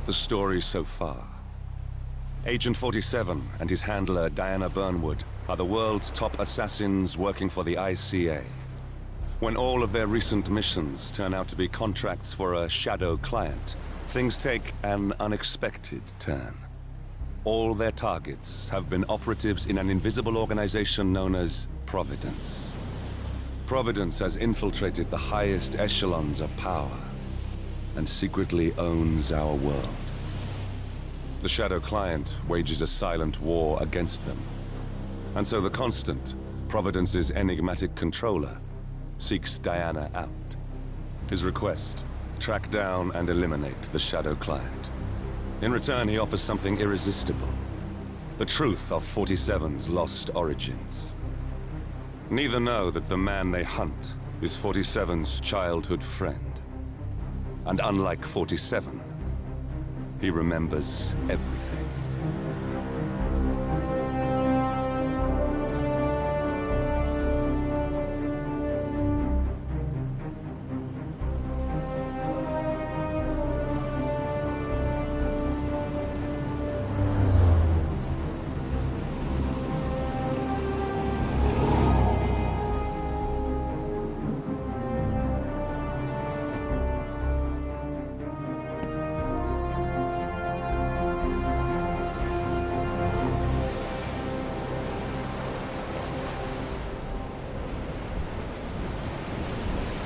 The story so far. Agent 47 and his handler Diana Burnwood are the world's top assassins working for the ICA. When all of their recent missions turn out to be contracts for a shadow client, things take an unexpected turn. All their targets have been operatives in an invisible organization known as Providence. Providence has infiltrated the highest echelons of power and secretly owns our world. The shadow client wages a silent war against them. And so the Constant, Providence's enigmatic controller, seeks Diana out. His request, track down and eliminate the shadow client. In return, he offers something irresistible. The truth of 47's lost origins. Neither know that the man they hunt is 47's childhood friend. And unlike 47, he remembers everything.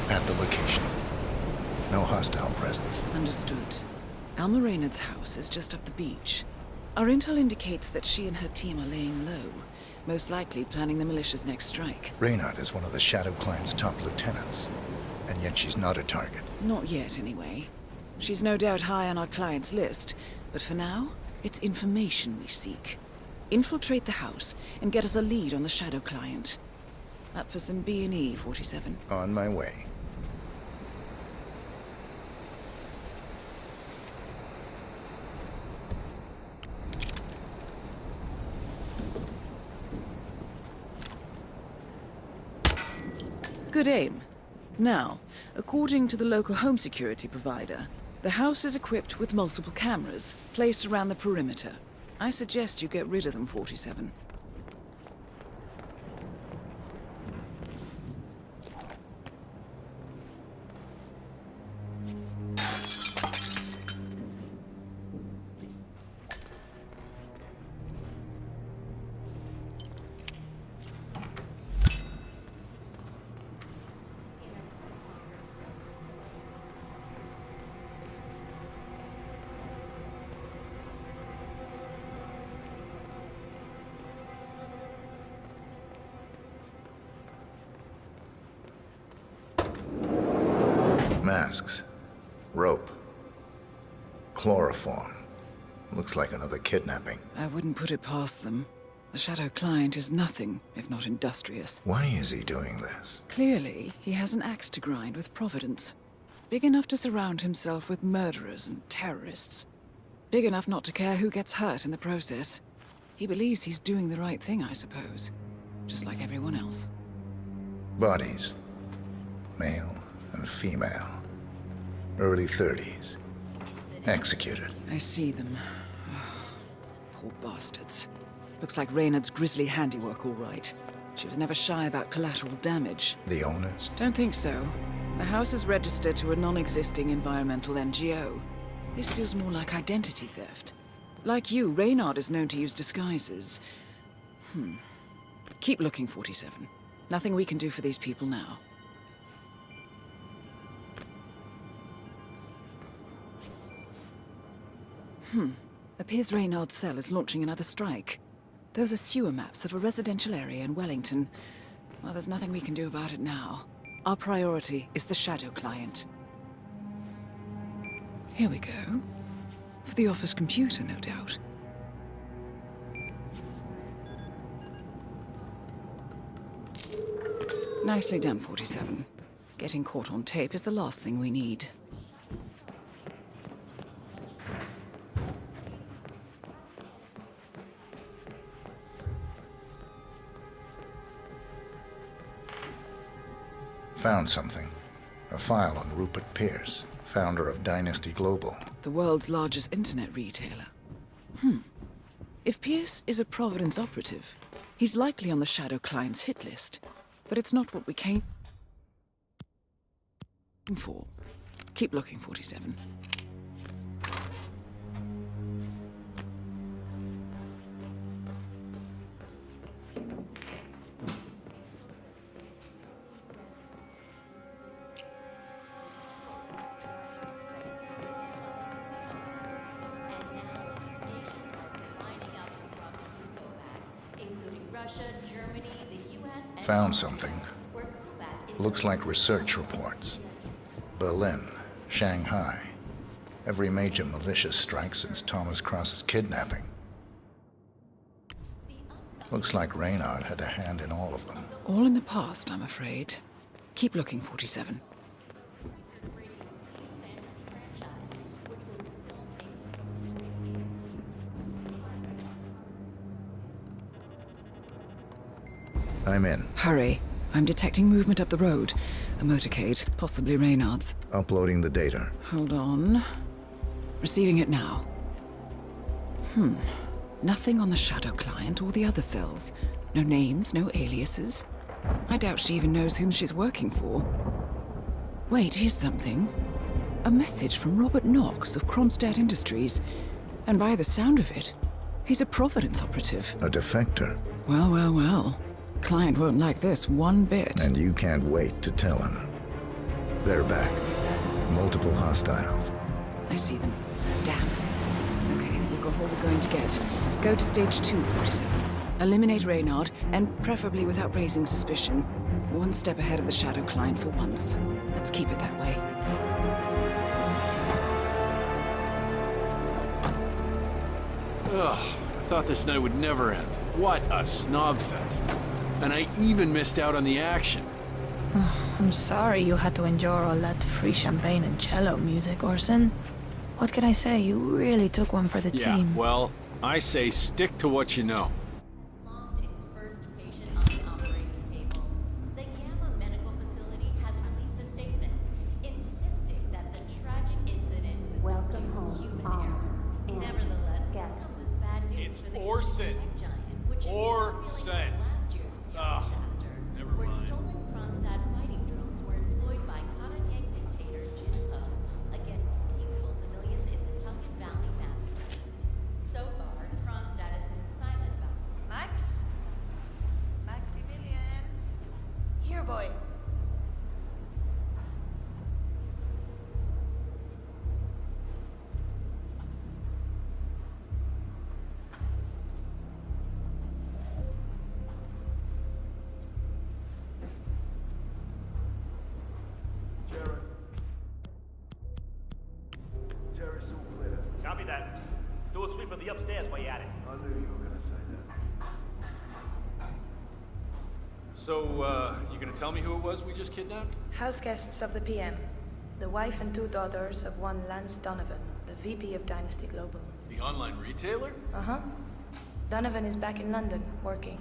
At the location. No hostile presence. Understood. Alma Reynard's house is just up the beach. Our intel indicates that she and her team are laying low, most likely planning the militia's next strike. Reynard is one of the Shadow Client's top lieutenants, and yet she's not a target. Not yet, anyway. She's no doubt high on our client's list, but for now, it's information we seek. Infiltrate the house and get us a lead on the Shadow Client. Up for some B&E, 47. On my way. Good aim. Now, according to the local home security provider, the house is equipped with multiple cameras placed around the perimeter. I suggest you get rid of them, 47. Masks. Rope. Chloroform. Looks like another kidnapping. I wouldn't put it past them. The Shadow Client is nothing if not industrious. Why is he doing this? Clearly, he has an axe to grind with Providence. Big enough to surround himself with murderers and terrorists. Big enough not to care who gets hurt in the process. He believes he's doing the right thing, I suppose. Just like everyone else. Bodies. Male and female. Early 30s. Executed. I see them. Poor bastards. Looks like Reynard's grisly handiwork, all right. She was never shy about collateral damage. The owners? Don't think so. The house is registered to a non-existing environmental NGO. This feels more like identity theft. Like you, Reynard is known to use disguises. Keep looking, 47. Nothing we can do for these people now. Appears Reynard's cell is launching another strike. Those are sewer maps of a residential area in Wellington. Well, there's nothing we can do about it now. Our priority is the Shadow Client. Here we go. For the office computer, no doubt. Nicely done, 47. Getting caught on tape is the last thing we need. Found something. A A file on Rupert Pierce, founder of Dynasty Global. The world's largest internet retailer. If Pierce is a Providence operative, he's likely on the Shadow Client's hit list. But it's not what we came for. Keep looking, 47. Found something. Looks like research reports. Berlin, Shanghai. Every major malicious strike since Thomas Cross's kidnapping. Looks like Reynard had a hand in all of them. All in the past, I'm afraid. Keep looking, 47. I'm in. Hurry. I'm detecting movement up the road. A motorcade, possibly Reynard's. Uploading the data. Hold on. Receiving it now. Nothing on the Shadow Client or the other cells. No names, no aliases. I doubt she even knows whom she's working for. Wait, here's something. A message from Robert Knox of Kronstadt Industries. And by the sound of it, he's a Providence operative. A defector. Well, well, well. Client won't like this one bit. And you can't wait to tell him. They're back. Multiple hostiles. I see them. Damn. Okay, we've got what we're going to get. Go to stage 2, 47. Eliminate Reynard, and preferably without raising suspicion. One step ahead of the Shadow Client for once. Let's keep it that way. Ugh, I thought this night would never end. What a snob fest. And I even missed out on the action. I'm sorry you had to endure all that free champagne and cello music, Orson. What can I say? You really took one for the team. Yeah, well, I say stick to what you know. Lost its first patient on the operating table. The Gamma Medical Facility has released a statement insisting that the tragic incident was due to human error. Nevertheless, this comes as bad news It's for the Orson. tech giant, which is Orson. still reeling from last year's disaster, never where mind. stolen Kronstadt fighting drones were employed by Karayak dictator Jin Ho against peaceful civilians in the Tungan Valley massacre. So far, Kronstadt has been silent about Max? Maximilian? Here, boy. Copy that. Do a sweep of the upstairs while you're at it. I knew you were gonna say that. So, you gonna tell me who it was we just kidnapped? House guests of the PM. The wife and 2 daughters of one Lance Donovan, the VP of Dynasty Global. The online retailer? Uh-huh. Donovan is back in London, working.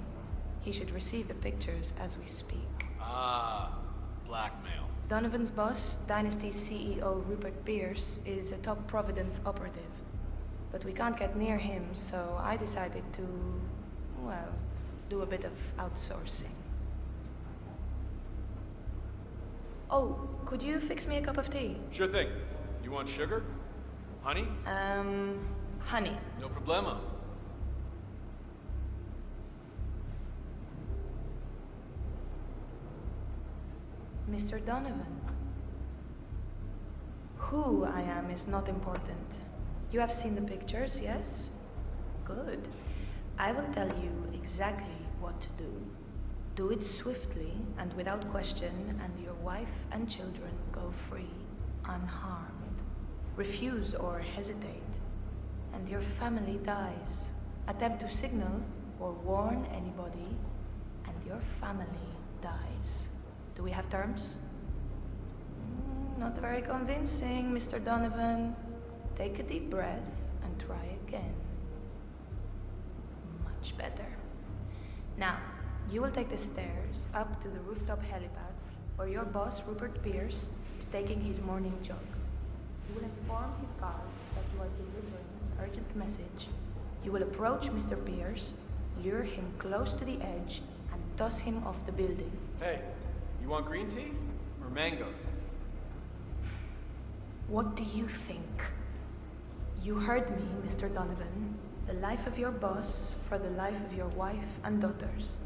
He should receive the pictures as we speak. Ah, blackmail. Donovan's boss, Dynasty CEO Rupert Pierce, is a top Providence operative. But we can't get near him, so I decided to, well, do a bit of outsourcing. Oh, could you fix me a cup of tea? Sure thing. You want sugar? Honey? Honey. No problema. Mr. Donovan. Who I am is not important. You have seen the pictures, yes? Good. I will tell you exactly what to do. Do it swiftly and without question, and your wife and children go free, unharmed. Refuse or hesitate, and your family dies. Attempt to signal or warn anybody, and your family dies. Do we have terms? Not very convincing, Mr. Donovan. Take a deep breath and try again. Much better. Now, you will take the stairs up to the rooftop helipad, where your boss, Rupert Pierce, He's taking his morning jog. You will inform his guard that you are delivering an urgent message. You will approach Mr. Pierce, lure him close to the edge, and toss him off the building. Hey, you want green tea or mango? What do you think? You heard me, Mr. Donovan. The life of your boss for the life of your wife and daughters.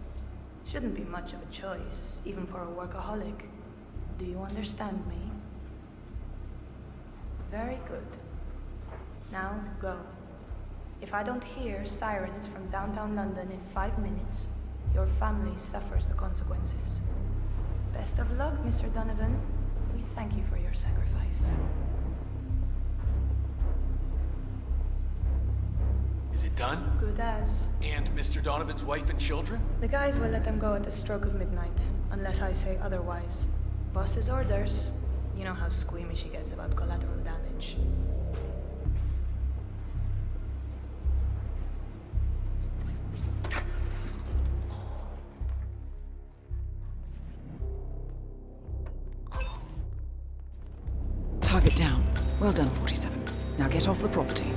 Shouldn't be much of a choice, even for a workaholic. Do you understand me? Very good. Now, go. If I don't hear sirens from downtown London in 5 minutes, your family suffers the consequences. Best of luck, Mr. Donovan. We thank you for your sacrifice. Is it done? Good as. And Mr. Donovan's wife and children? The guys will let them go at the stroke of midnight, unless I say otherwise. Boss's orders. You know how squeamish he gets about collateral damage. Target down. Well done, 47. Now get off the property.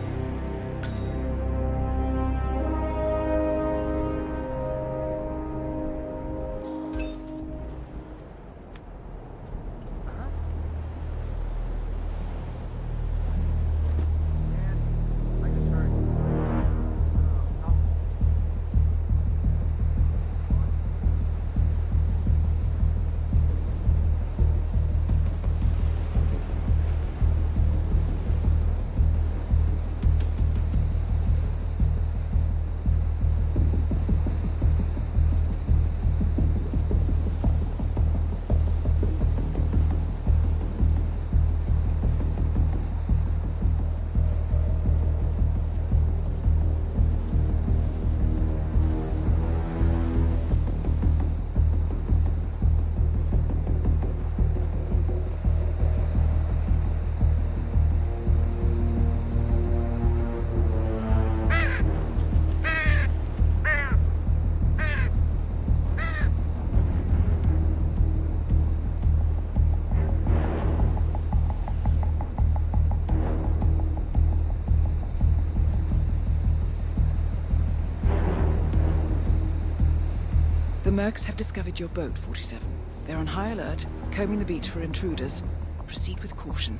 The Mercs have discovered your boat, 47. They're on high alert, combing the beach for intruders. Proceed with caution.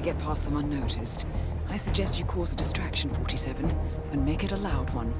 Get past them unnoticed. I suggest you cause a distraction, 47, and make it a loud one.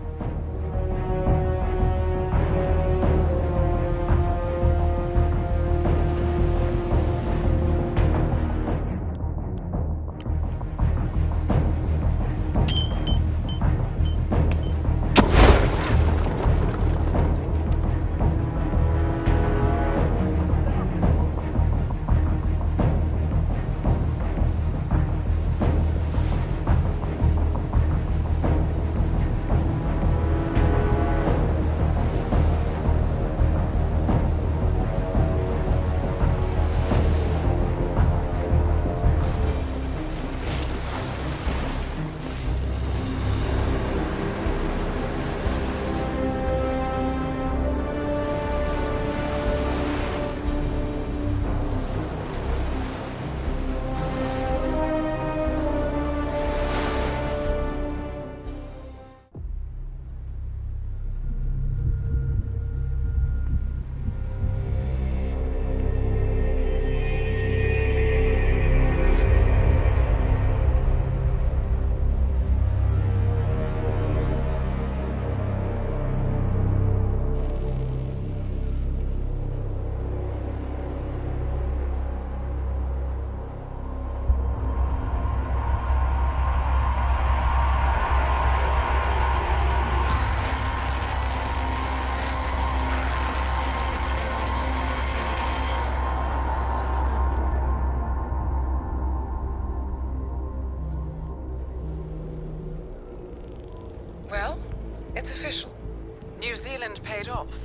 New Zealand paid off.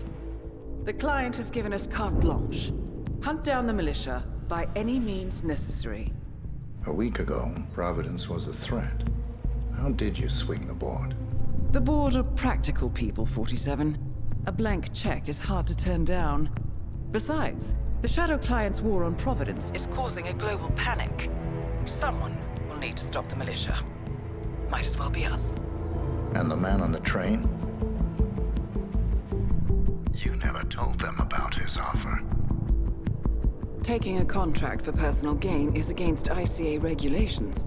The client has given us carte blanche. Hunt down the militia by any means necessary. A week ago, Providence was a threat. How did you swing the board? The board are practical people, 47. A blank check is hard to turn down. Besides, the Shadow Client's war on Providence is causing a global panic. Someone will need to stop the militia. Might as well be us. And the man on the train? You never told them about his offer. Taking a contract for personal gain is against ICA regulations.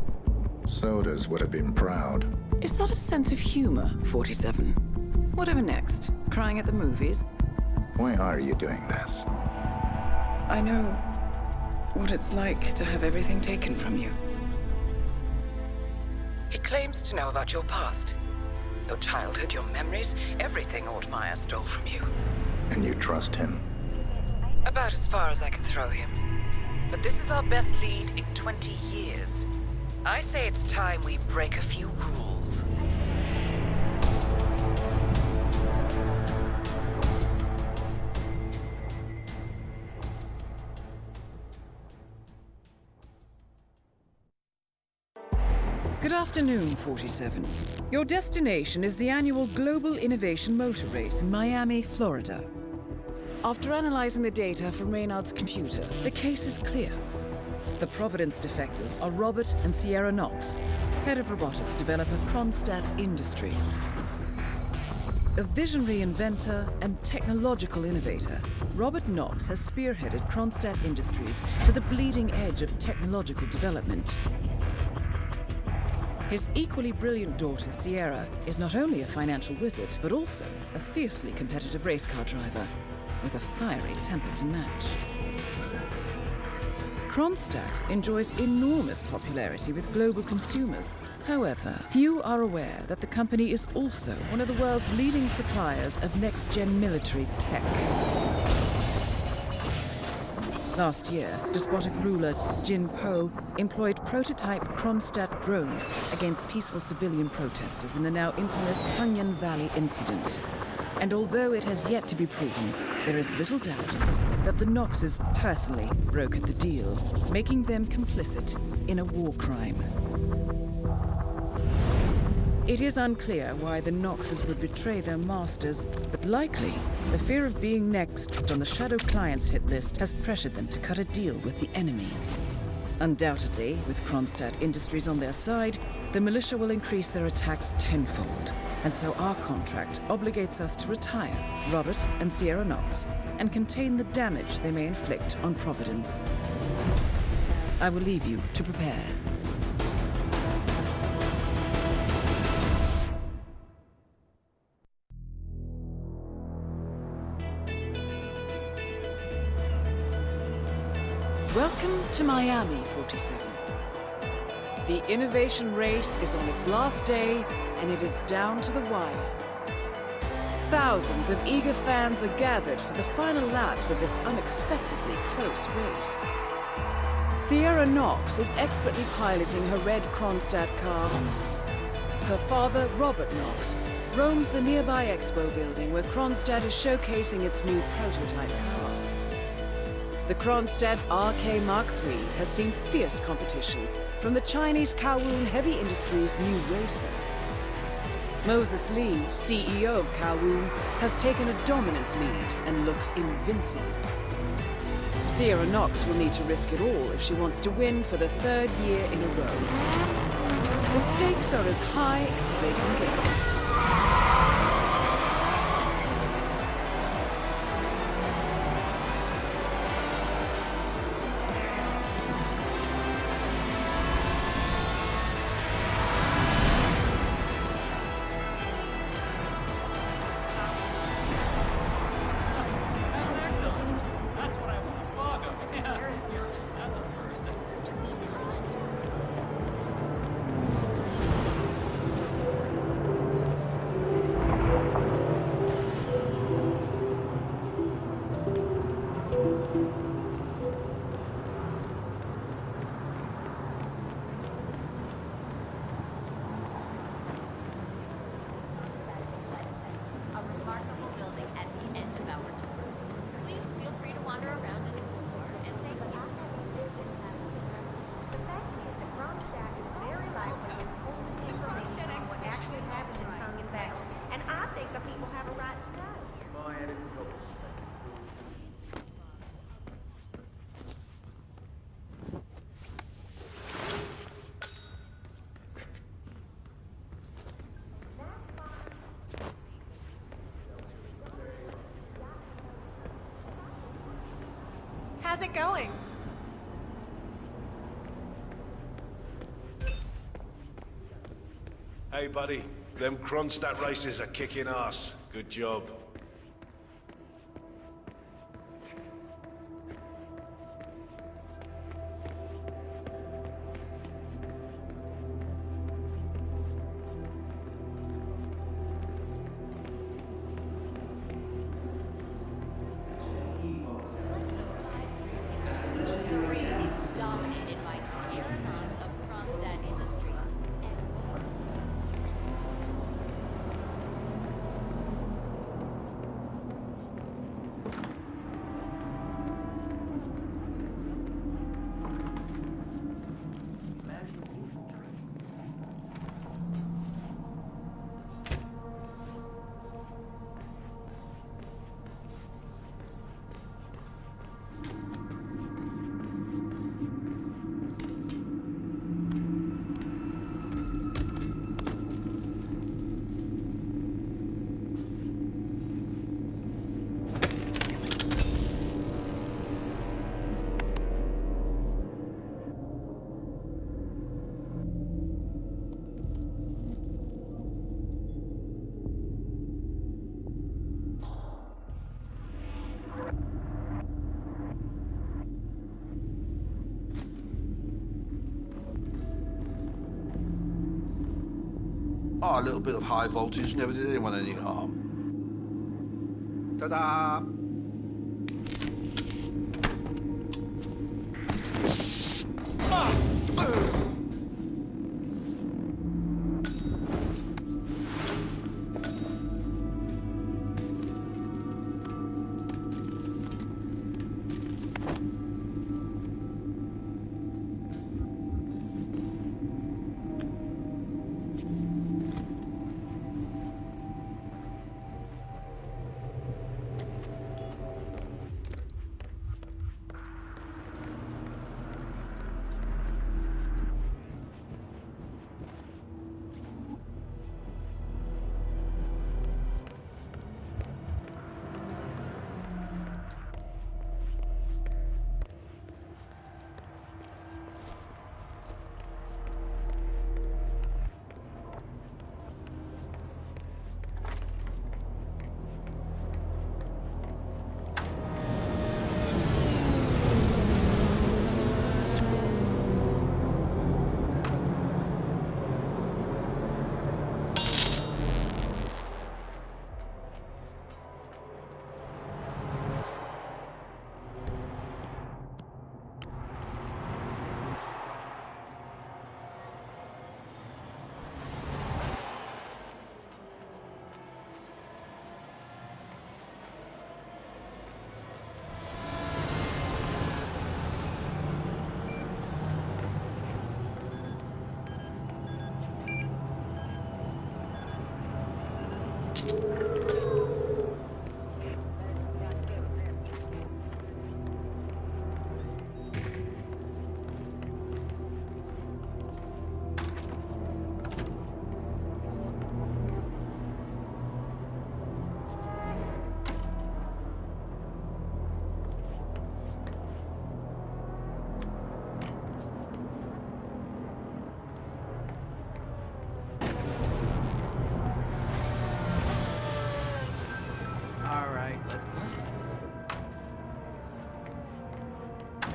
Sodas would have been proud. Is that a sense of humor, 47? Whatever next? Crying at the movies? Why are you doing this? I know what it's like to have everything taken from you. He claims to know about your past. Your childhood, your memories, everything Ortmeyer stole from you. And you trust him? About as far as I can throw him. But this is our best lead in 20 years. I say it's time we break a few rules. Good afternoon, 47. Your destination is the annual Global Innovation Motor Race in Miami, Florida. After analyzing the data from Reynard's computer, the case is clear. The Providence defectors are Robert and Sierra Knox, head of robotics developer Kronstadt Industries. A visionary inventor and technological innovator, Robert Knox has spearheaded Kronstadt Industries to the bleeding edge of technological development. His equally brilliant daughter, Sierra, is not only a financial wizard, but also a fiercely competitive race car driver, with a fiery temper to match. Kronstadt enjoys enormous popularity with global consumers. However, few are aware that the company is also one of the world's leading suppliers of next-gen military tech. Last year, despotic ruler Jin Po employed prototype Kronstadt drones against peaceful civilian protesters in the now infamous Tungan Valley incident. And although it has yet to be proven, there is little doubt that the Knoxes personally brokered the deal, making them complicit in a war crime. It is unclear why the Knoxes would betray their masters, but likely the fear of being next on the Shadow Client's hit list has pressured them to cut a deal with the enemy. Undoubtedly, with Kronstadt Industries on their side, the militia will increase their attacks tenfold, and so our contract obligates us to retire Robert and Sierra Knox and contain the damage they may inflict on Providence. I will leave you to prepare. Welcome to Miami, 47. The innovation race is on its last day, and it is down to the wire. Thousands of eager fans are gathered for the final laps of this unexpectedly close race. Sierra Knox is expertly piloting her red Kronstadt car. Her father, Robert Knox, roams the nearby expo building where Kronstadt is showcasing its new prototype car. The Kronstadt RK Mark III has seen fierce competition from the Chinese Kowloon Heavy Industries' new racer. Moses Lee, CEO of Kowloon, has taken a dominant lead and looks invincible. Sierra Knox will need to risk it all if she wants to win for the third year in a row. The stakes are as high as they can get. How's it going? Hey, buddy. Them Kronstadt races are kicking ass. Good job. The race is dominated by Sierra Knox of Kronstadt Industries and Oh, a little bit of high voltage never did anyone any harm. Ta-da!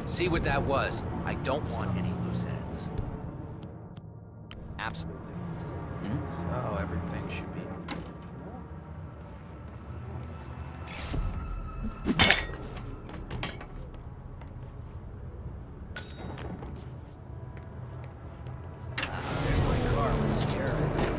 See what that was. I don't want any loose ends. Absolutely. So everything should be... there's my car with Sierra in it.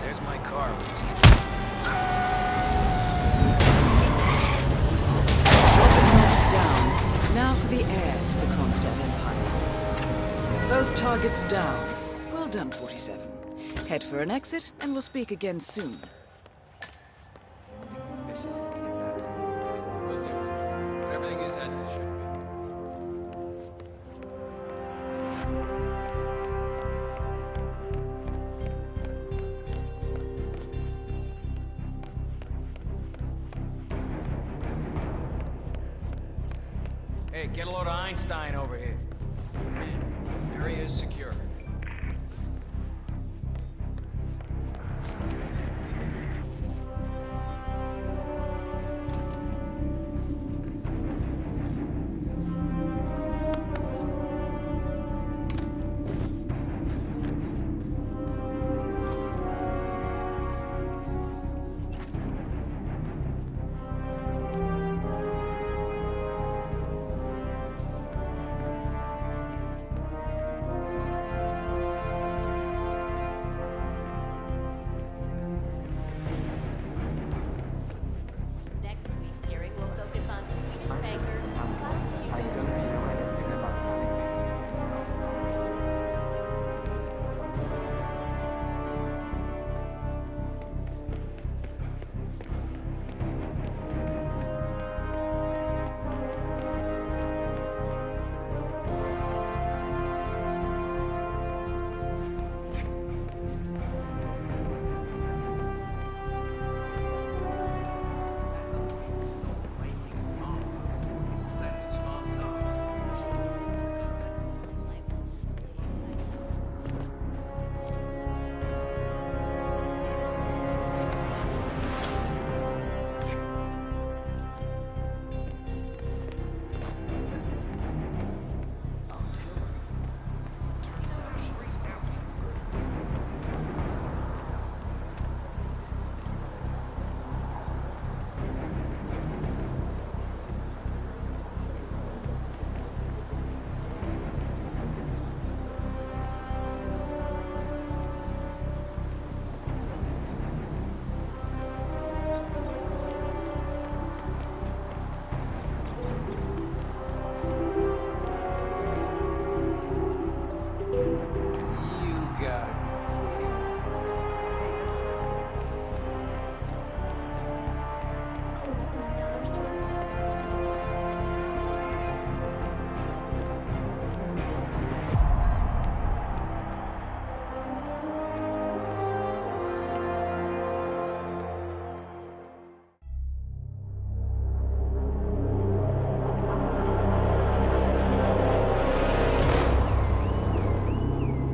There's my car with Sierra. Shot the knocks down. Now for the air. Targets down. Well done, 47. Head for an exit, and we'll speak again soon. Everything is as it should be. Hey, get a load of Einstein over here. Area is secure. Next week's hearing will focus on Swedish banker Hans-Hugo Strand.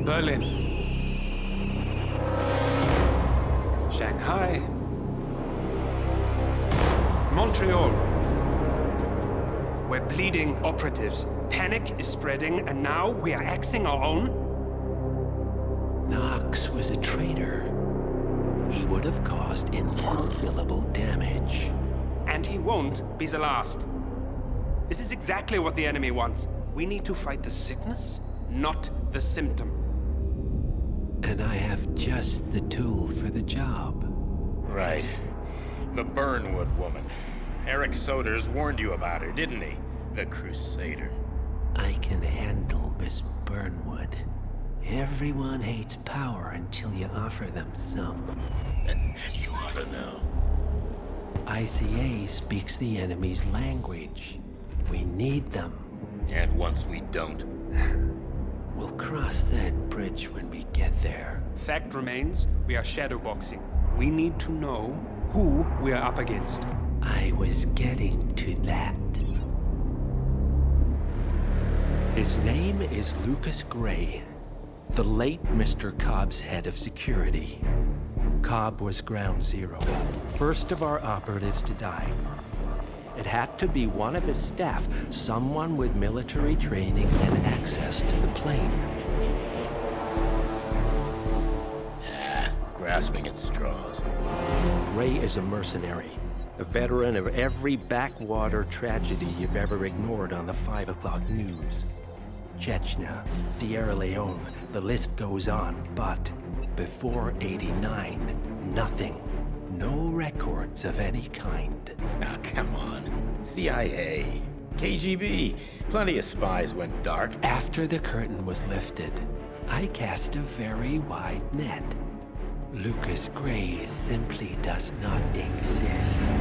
Berlin, Shanghai, Montreal. We're bleeding operatives. Panic is spreading, and now we are axing our own? Knox was a traitor. He would have caused incalculable damage. And he won't be the last. This is exactly what the enemy wants. We need to fight the sickness, not the symptom. And I have just the tool for the job. Right. The Burnwood woman. Eric Soders warned you about her, didn't he? The Crusader. I can handle Miss Burnwood. Everyone hates power until you offer them some. You ought to know. ICA speaks the enemy's language. We need them. And once we don't? We'll cross that bridge when we get there. Fact remains, we are shadowboxing. We need to know who we are up against. I was getting to that. His name is Lucas Gray, the late Mr. Cobb's head of security. Cobb was ground zero, first of our operatives to die. It had to be one of his staff, someone with military training and access to the plane. Grasping at straws. Gray is a mercenary, a veteran of every backwater tragedy you've ever ignored on the 5 o'clock news. Chechnya, Sierra Leone, the list goes on, but before '89, nothing. No records of any kind. Ah, come on. CIA, KGB, plenty of spies went dark. After the curtain was lifted, I cast a very wide net. Lucas Gray simply does not exist.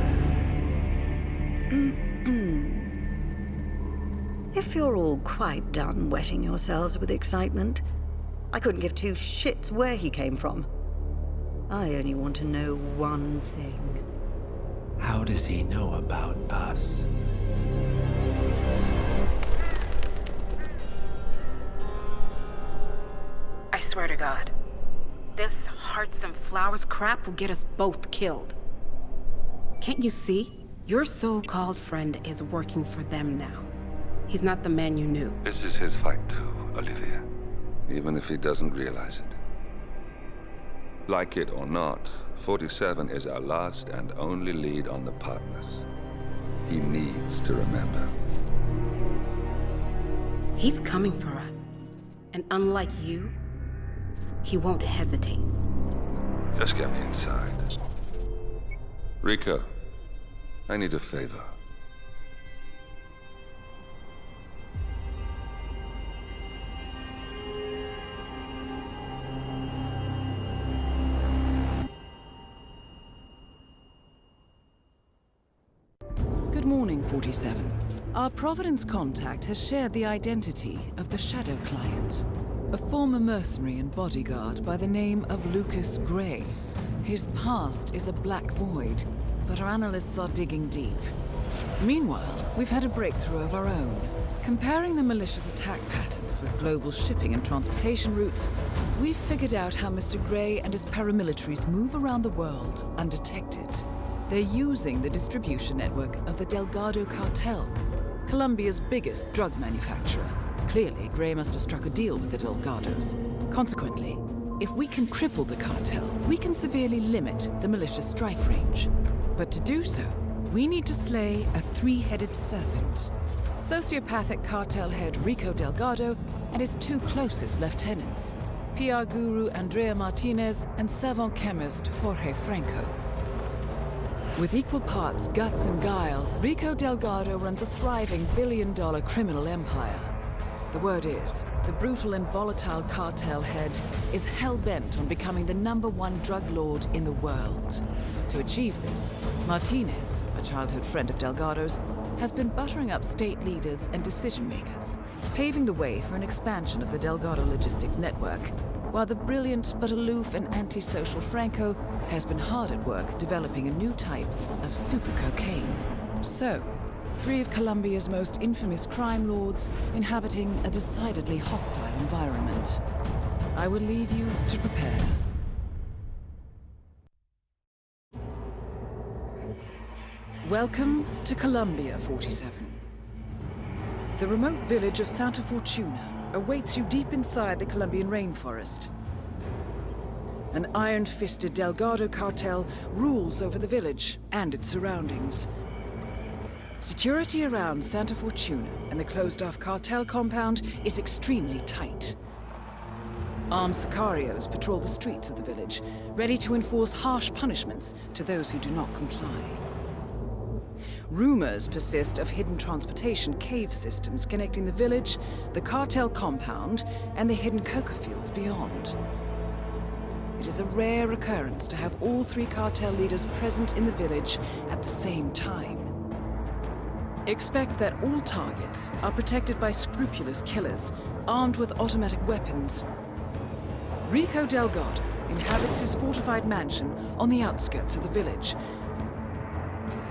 If you're all quite done wetting yourselves with excitement, I couldn't give two shits where he came from. I only want to know one thing. How does he know about us? I swear to God, this hearts and flowers crap will get us both killed. Can't you see? Your so-called friend is working for them now. He's not the man you knew. This is his fight too, Olivia. Even if he doesn't realize it. Like it or not, 47 is our last and only lead on the partners. He needs to remember. He's coming for us. And unlike you, he won't hesitate. Just get me inside. Rico, I need a favor. Good morning, 47. Our Providence contact has shared the identity of the Shadow Client, a former mercenary and bodyguard by the name of Lucas Gray. His past is a black void, but our analysts are digging deep. Meanwhile, we've had a breakthrough of our own. Comparing the malicious attack patterns with global shipping and transportation routes, we've figured out how Mr. Gray and his paramilitaries move around the world undetected. They're using the distribution network of the Delgado cartel, Colombia's biggest drug manufacturer. Clearly, Gray must have struck a deal with the Delgados. Consequently, if we can cripple the cartel, we can severely limit the malicious strike range. But to do so, we need to slay a three-headed serpent. Sociopathic cartel head Rico Delgado and his two closest lieutenants, PR guru Andrea Martinez and savant chemist Jorge Franco. With equal parts guts and guile, Rico Delgado runs a thriving billion-dollar criminal empire. The word is, the brutal and volatile cartel head is hell-bent on becoming the #1 drug lord in the world. To achieve this, Martinez, a childhood friend of Delgado's, has been buttering up state leaders and decision-makers, paving the way for an expansion of the Delgado logistics network, while the brilliant but aloof and antisocial Franco has been hard at work developing a new type of super cocaine. So, three of Colombia's most infamous crime lords inhabiting a decidedly hostile environment. I will leave you to prepare. Welcome to Colombia, 47. The remote village of Santa Fortuna awaits you deep inside the Colombian rainforest. An iron-fisted Delgado cartel rules over the village and its surroundings. Security around Santa Fortuna and the closed-off cartel compound is extremely tight. Armed sicarios patrol the streets of the village, ready to enforce harsh punishments to those who do not comply. Rumors persist of hidden transportation cave systems connecting the village, the cartel compound, and the hidden coca fields beyond. It is a rare occurrence to have all three cartel leaders present in the village at the same time. Expect that all targets are protected by scrupulous killers, armed with automatic weapons. Rico Delgado inhabits his fortified mansion on the outskirts of the village,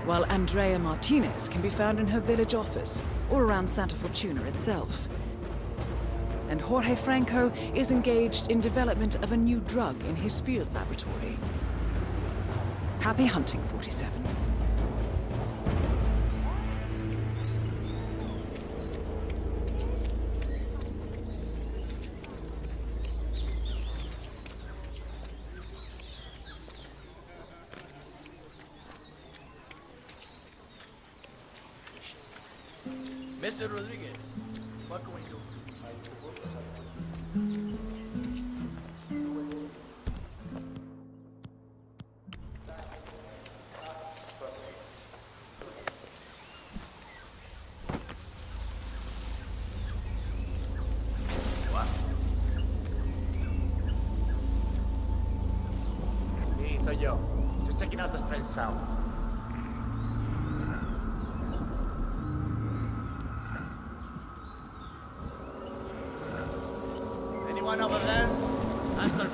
while Andrea Martinez can be found in her village office or around Santa Fortuna itself. And Jorge Franco is engaged in development of a new drug in his field laboratory. Happy hunting, 47. Mr. Rodriguez, what can we do? Checking out the straight south. Anyone over there? Answer me.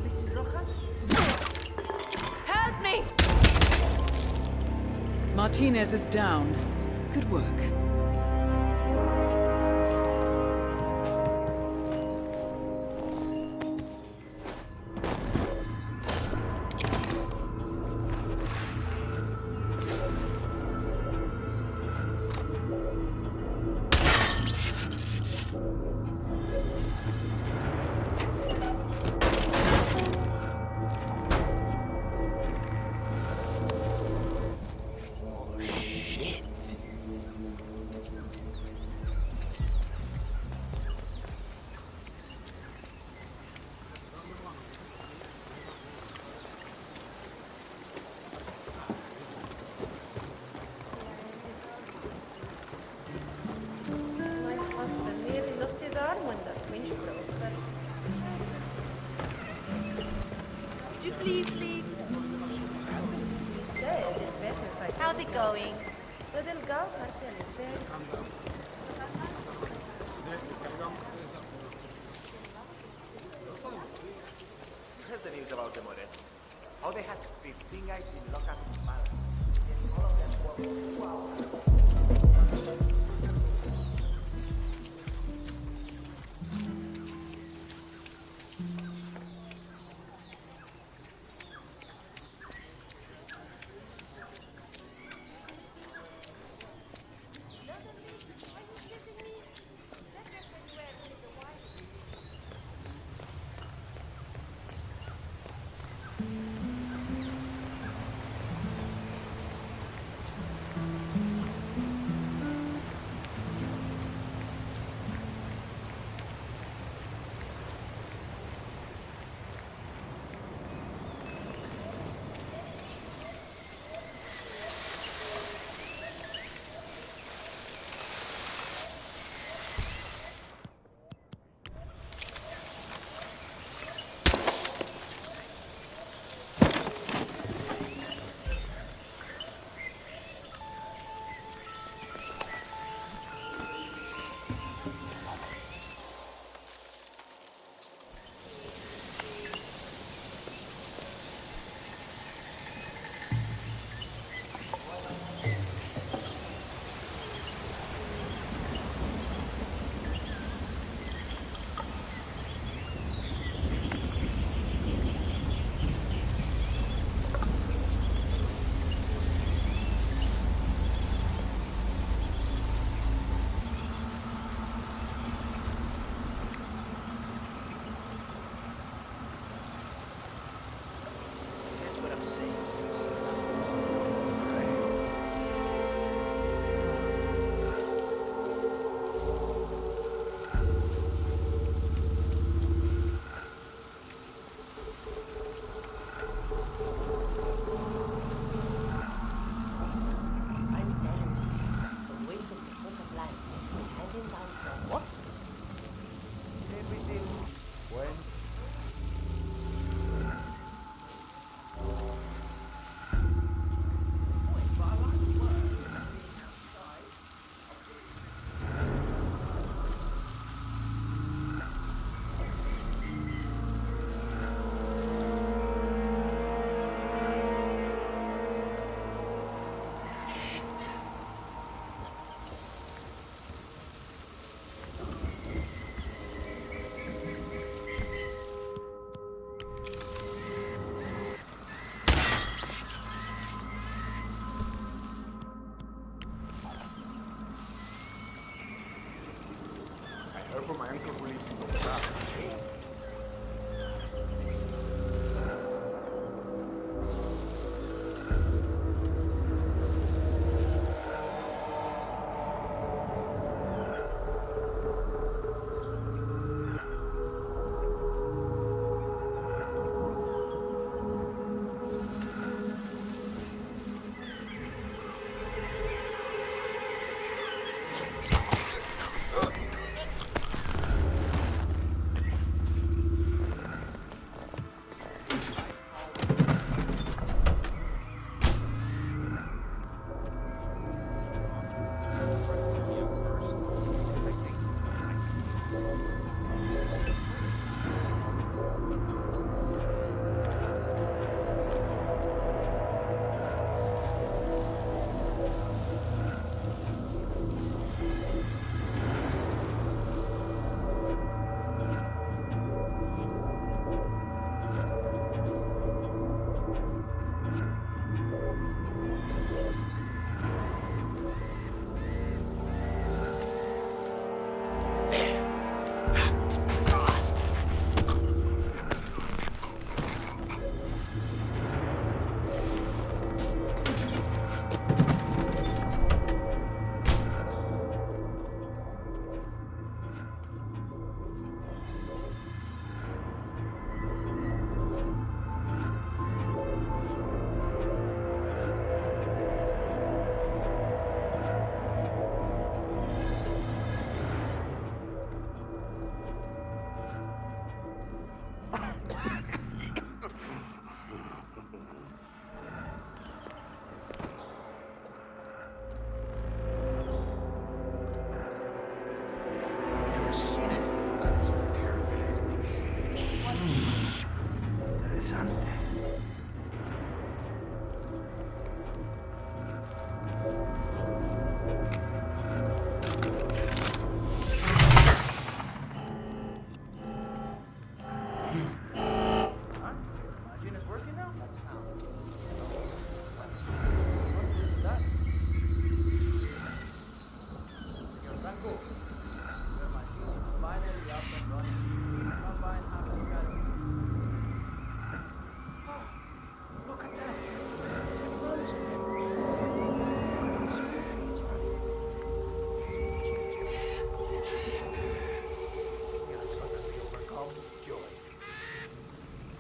Mrs. Rojas? Help me! Martinez is down. Good work. How's it going? Here's the news about the Moret. How they had 15 guys in lockup in Palace. All of them were wow.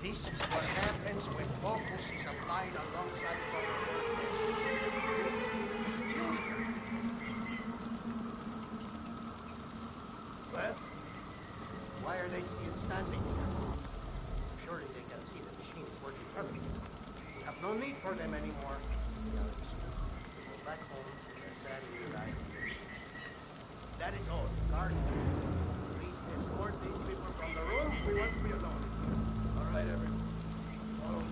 This is what happens when focus is applied alongside probability. Well, why are they still standing here? Surely they can see the machine is working perfectly. We have no need for them anymore. They are excused to go back home to their sad new life. That is all. Guard, please escort these people from the room. We want to be alone. All right, everyone. Follow me.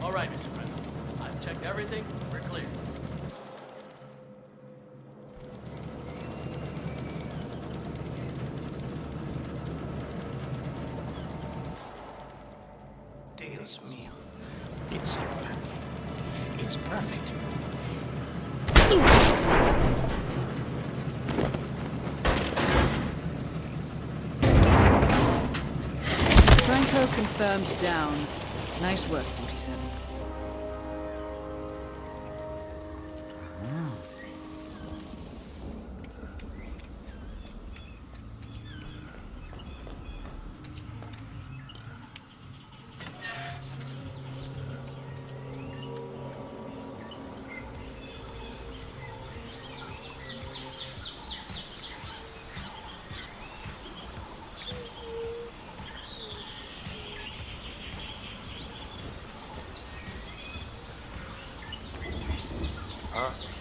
All right, Mr. President. I've checked everything. We're clear. Dios mío. It's perfect. Franco confirmed down. Nice work, 47.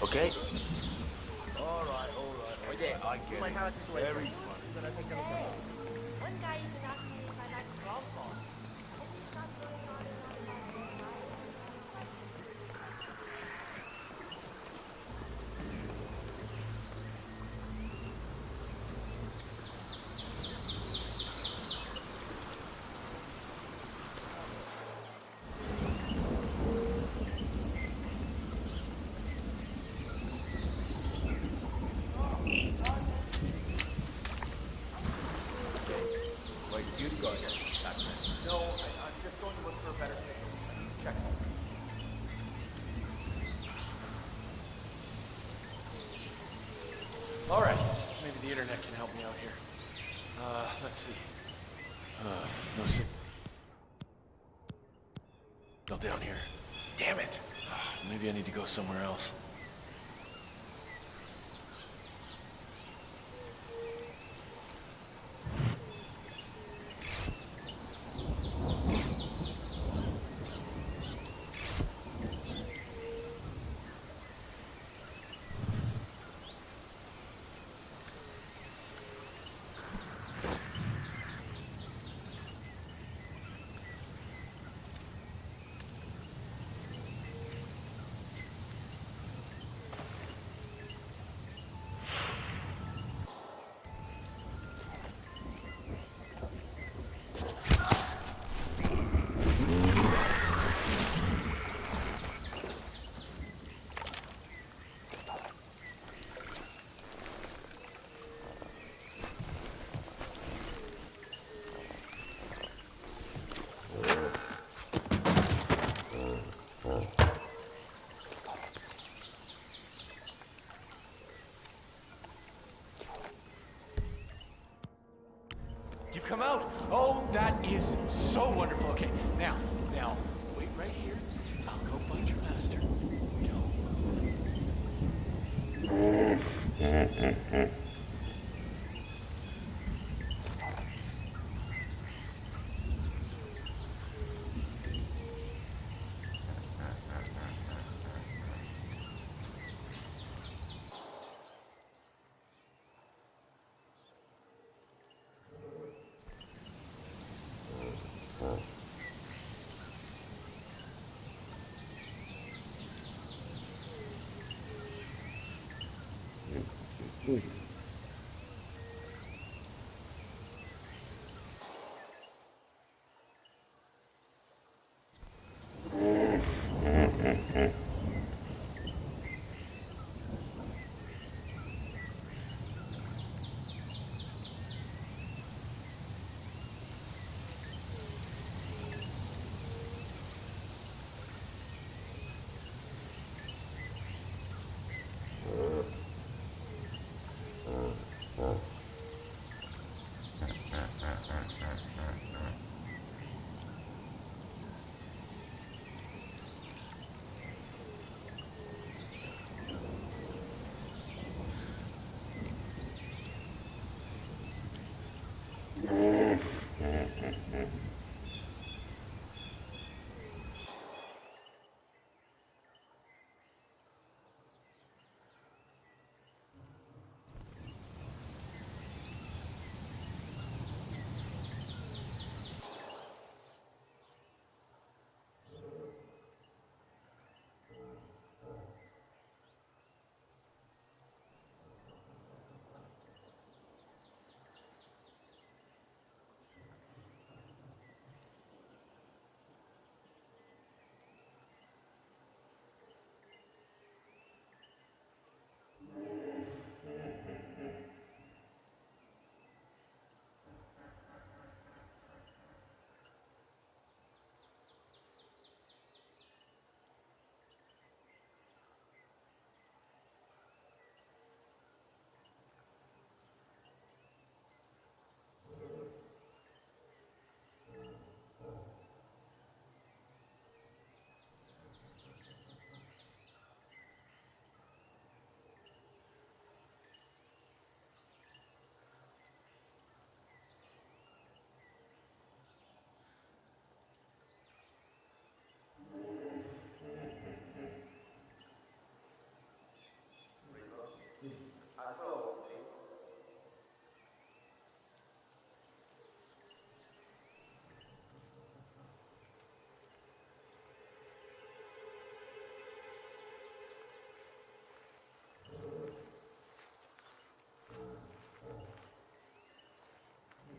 Okay. All right. Okay, I get it. Very funny. One guy even asked me if I like rom-com. Wait, you'd go ahead. No, I'm just going to look for a better signal. Check something. All right. Maybe the internet can help me out here. Let's see. No signal. No down here. Damn it. Maybe I need to go somewhere else. You've come out. Oh, that is so wonderful. Okay, now, wait right here. I'll go find your master. Go.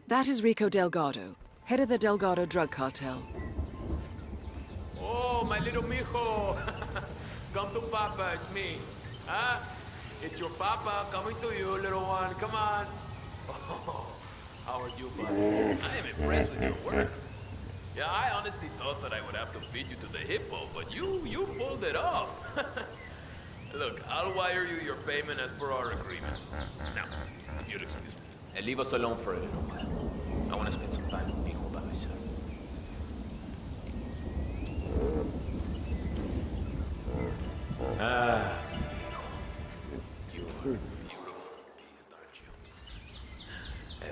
That is Rico Delgado, head of the Delgado drug cartel. Oh, my little mijo. Come to Papa, it's me. Huh? It's your Papa coming to you, little one. Come on. Oh, how are you, buddy? I am impressed with your work. Yeah, I honestly thought that I would have to feed you to the hippo, but you pulled it off. Look, I'll wire you your payment as per our agreement. Now, if you'd excuse me. And leave us alone for a little while. I want to spend some time with Mijo by myself. Ah, you are a beautiful beast, aren't you?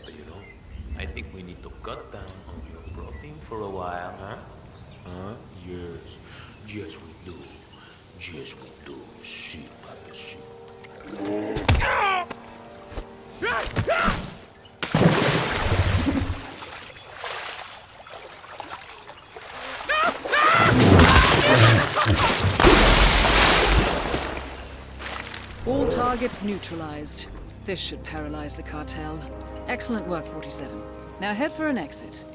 But you know, I think we need to cut down on your protein for a while, huh? Huh? Yes. Yes, we do. Yes, we do. Si, Papa, si. All targets neutralized. This should paralyze the cartel. Excellent work, 47. Now head for an exit.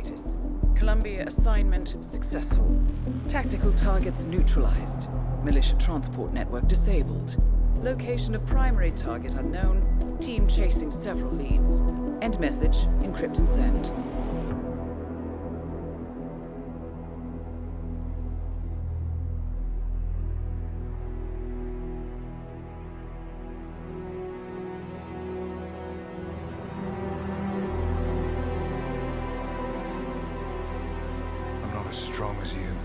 status. Columbia assignment successful. Tactical targets neutralized. Militia transport network disabled. Location of primary target unknown. Team chasing several leads. End message, encrypt and send. I'm not as strong as you.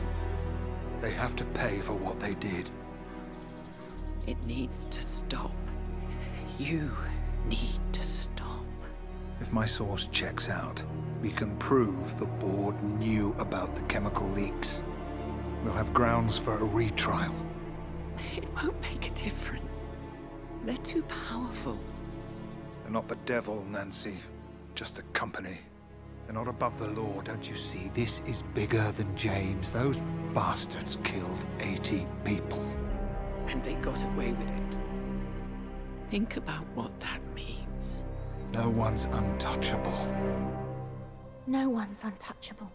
They have to pay for what they did. It needs to stop. You need to stop. If my source checks out, we can prove the board knew about the chemical leaks. We'll have grounds for a retrial. It won't make a difference. They're too powerful. They're not the devil, Nancy. Just a company. They're not above the law, don't you see? This is bigger than James. Those bastards killed 80 people. And they got away with it. Think about what that means. No one's untouchable. No one's untouchable.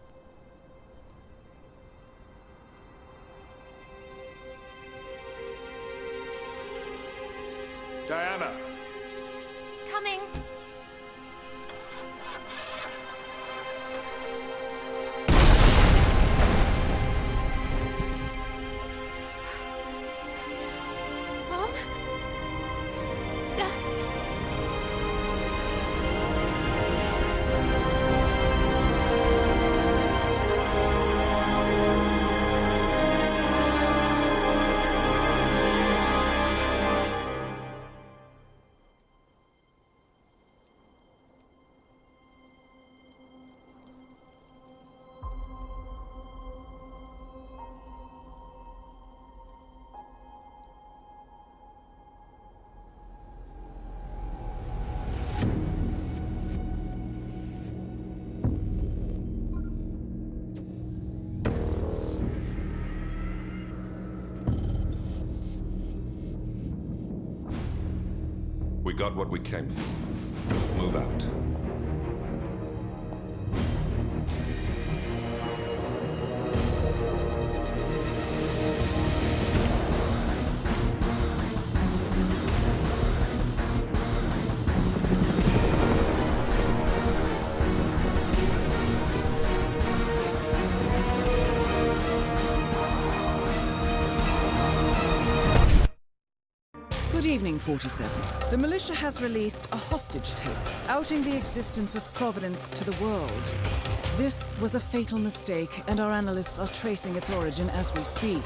Diana! Coming! Mom? Dad? We got what we came for. Move out. Good evening, 47. The militia has released a hostage tape, outing the existence of Providence to the world. This was a fatal mistake, and our analysts are tracing its origin as we speak.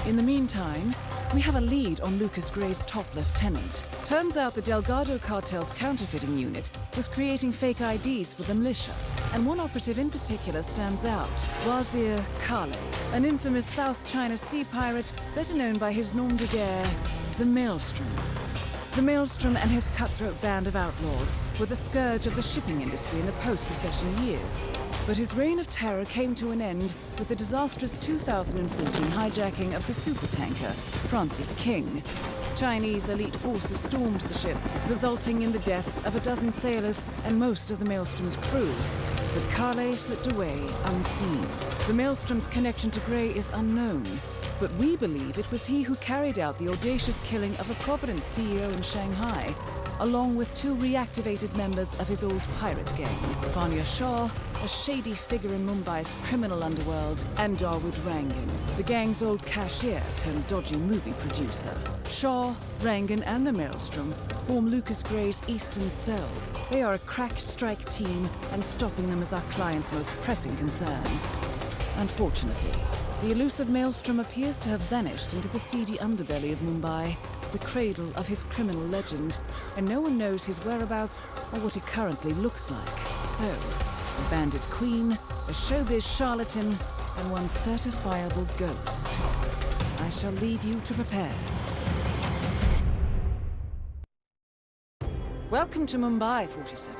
In the meantime, we have a lead on Lucas Gray's top lieutenant. Turns out the Delgado cartel's counterfeiting unit was creating fake IDs for the militia, and one operative in particular stands out, Wazir Kale, an infamous South China Sea pirate better known by his nom de guerre, the Maelstrom. The Maelstrom and his cutthroat band of outlaws were the scourge of the shipping industry in the post-recession years. But his reign of terror came to an end with the disastrous 2014 hijacking of the supertanker, Francis King. Chinese elite forces stormed the ship, resulting in the deaths of a dozen sailors and most of the Maelstrom's crew. But Kale slipped away unseen. The Maelstrom's connection to Gray is unknown, but we believe it was he who carried out the audacious killing of a Providence CEO in Shanghai, along with two reactivated members of his old pirate gang, Vanya Shah, a shady figure in Mumbai's criminal underworld, and Dawood Rangan, the gang's old cashier turned dodgy movie producer. Shah, Rangan, and the Maelstrom form Lucas Gray's Eastern Cell. They are a crack strike team, and stopping them is our client's most pressing concern. Unfortunately, the elusive Maelstrom appears to have vanished into the seedy underbelly of Mumbai, the cradle of his criminal legend, and no one knows his whereabouts or what he currently looks like. So, a bandit queen, a showbiz charlatan, and one certifiable ghost. I shall leave you to prepare. Welcome to Mumbai, 47.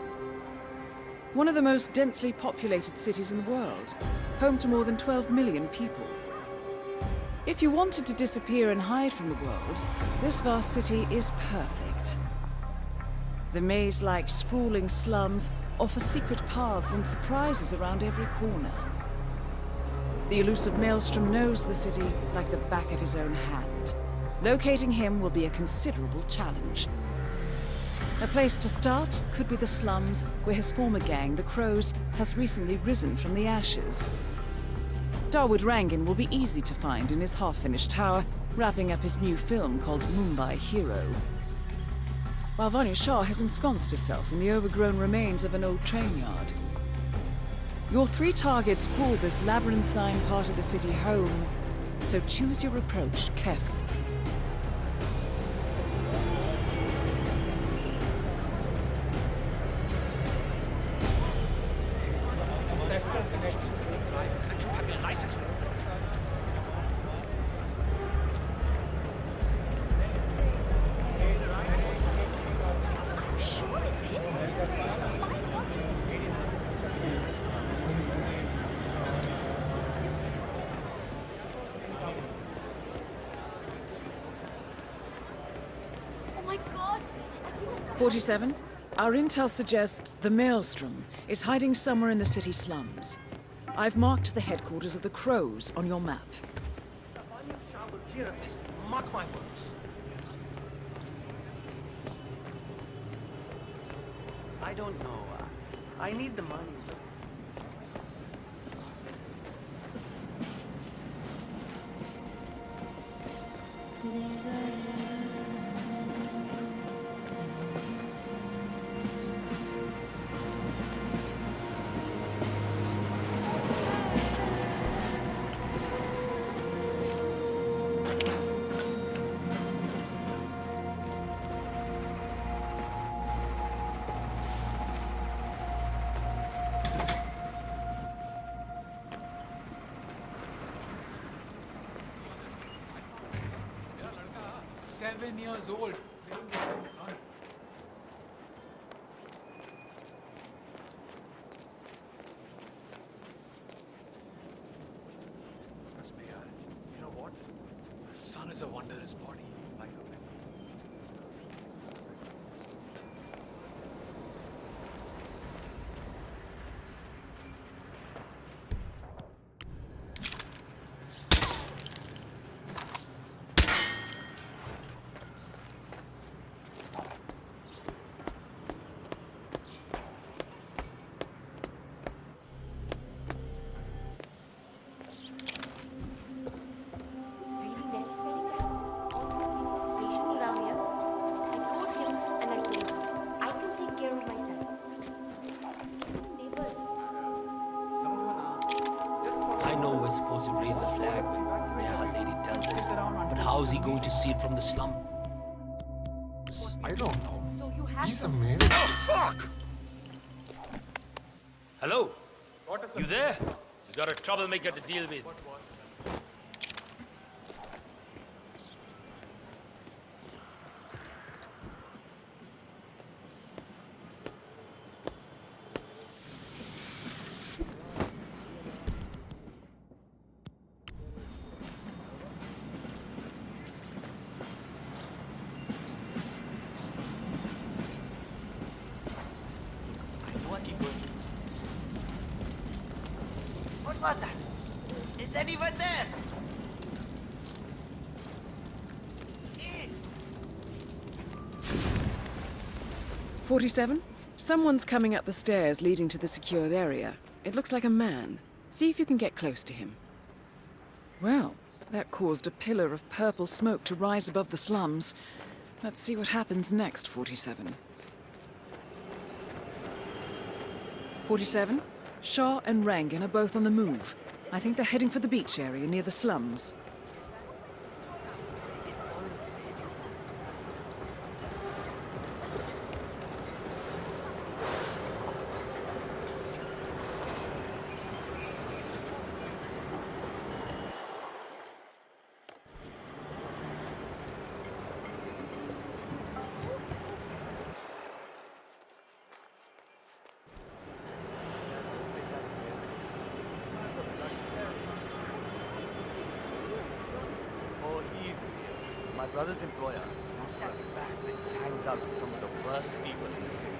One of the most densely populated cities in the world, home to more than 12 million people. If you wanted to disappear and hide from the world, this vast city is perfect. The maze-like sprawling slums offer secret paths and surprises around every corner. The elusive Maelstrom knows the city like the back of his own hand. Locating him will be a considerable challenge. A place to start could be the slums where his former gang, the Crows, has recently risen from the ashes. Dawood Rangan will be easy to find in his half-finished tower, wrapping up his new film called Mumbai Hero. While Vanya Shah has ensconced herself in the overgrown remains of an old train yard. Your 3 targets call this labyrinthine part of the city home, so choose your approach carefully. Oh my god! 47, our intel suggests the Maelstrom is hiding somewhere in the city slums. I've marked the headquarters of the Crows on your map. Mark my words. I don't know. I need the money. Seven years old. You know what? The sun is a wondrous body. Like a I know we're supposed to raise the flag when Mayor Lady tells us, but how is he going to see it from the slum? I don't know. He's the man. Oh, fuck! Hello? You there? You got a troublemaker to deal with. What was that? Is anyone there? 47, someone's coming up the stairs leading to the secured area. It looks like a man. See if you can get close to him. Well, that caused a pillar of purple smoke to rise above the slums. Let's see what happens next, 47. 47, Shah and Rangan are both on the move. I think they're heading for the beach area near the slums. My brother's employer wants to back and hangs out with some of the worst people in the city.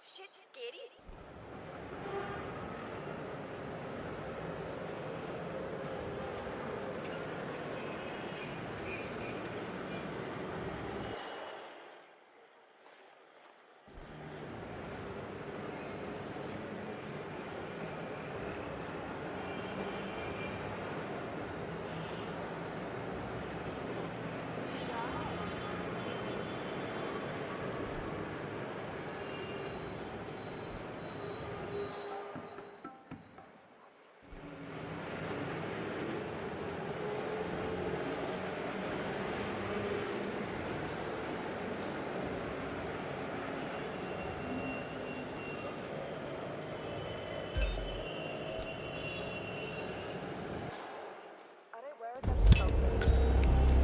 Shit, scary.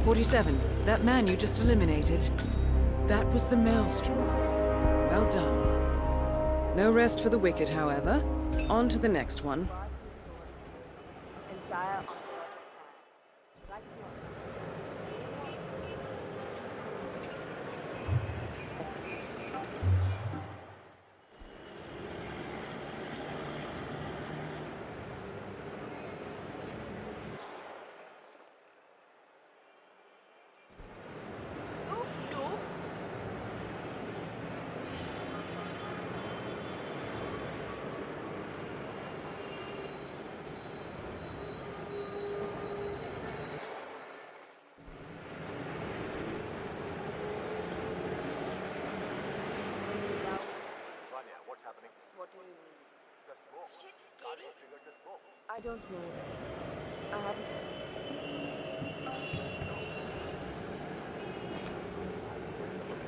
"47, that man you just eliminated. That was the Maelstrom. Well done. No rest for the wicked, however. On to the next one. What do you mean? The smoke. Shit, scary. Triggered the smoke. I don't know. I haven't.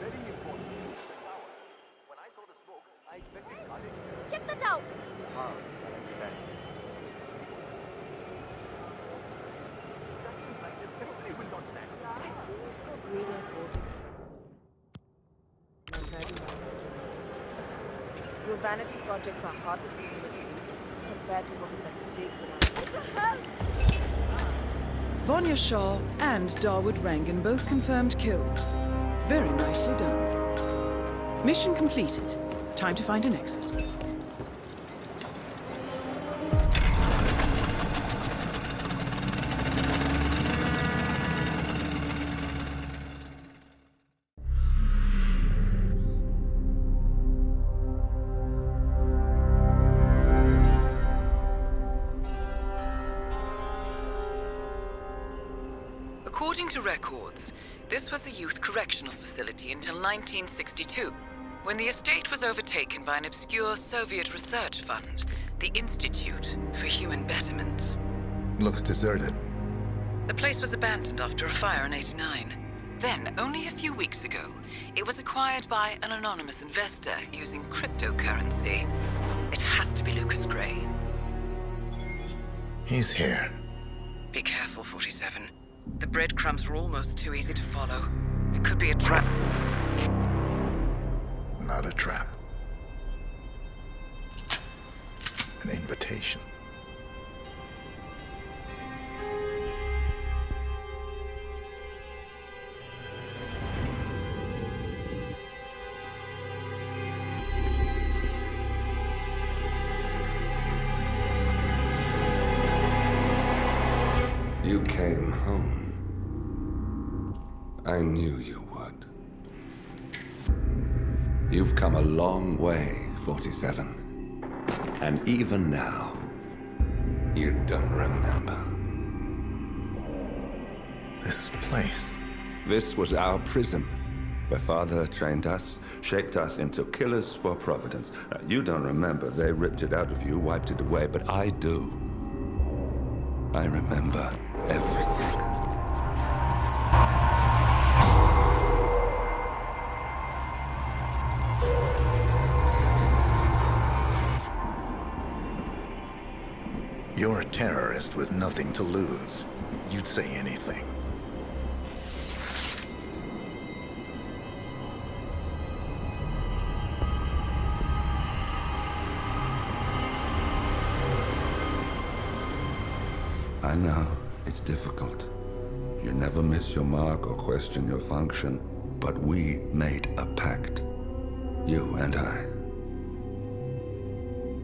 Very important. The tower. When I saw the smoke, I expected Kali. Get that out! Ah, I understand. Distractions like this simply will not stand. I see you so great at voting. I'm very nice. Your vanity projects are hard to see compared to what is at stake without. Vanya Shah and Dawood Rangan both confirmed killed. Very nicely done. Mission completed. Time to find an exit. According to records, this was a youth correctional facility until 1962, when the estate was overtaken by an obscure Soviet research fund, the Institute for Human Betterment. Looks deserted. The place was abandoned after a fire in '89. Then, only a few weeks ago, it was acquired by an anonymous investor using cryptocurrency. It has to be Lucas Gray. He's here. Be careful, 47. The breadcrumbs were almost too easy to follow. It could be a trap. Not a trap. An invitation. You came home. I knew you would. You've come a long way, 47. And even now, you don't remember. This place. This was our prison, where Father trained us, shaped us into killers for Providence. Now, you don't remember. They ripped it out of you, wiped it away, but I do. I remember everything. You're a terrorist with nothing to lose. You'd say anything. I know, it's difficult. You never miss your mark or question your function, but we made a pact. You and I.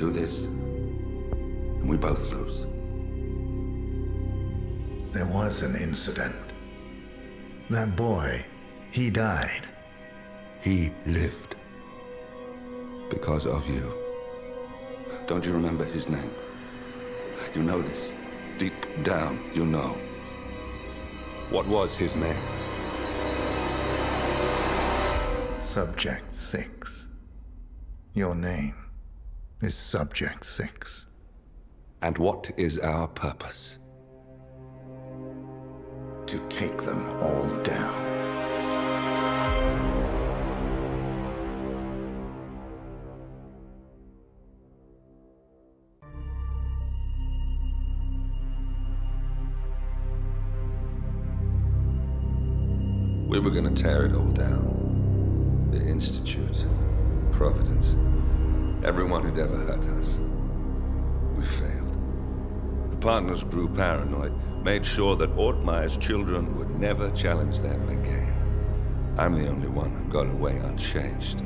Do this, and we both lose. There was an incident. That boy, he died. He lived. Because of you. Don't you remember his name? You know this. Deep down, you know. What was his name? Subject 6. Your name is Subject 6. And what is our purpose? To take them all down. We were gonna tear it all down. The Institute, Providence, everyone who'd ever hurt us. We failed. The partners grew paranoid, made sure that Ortmeyer's children would never challenge them again. I'm the only one who got away unchanged.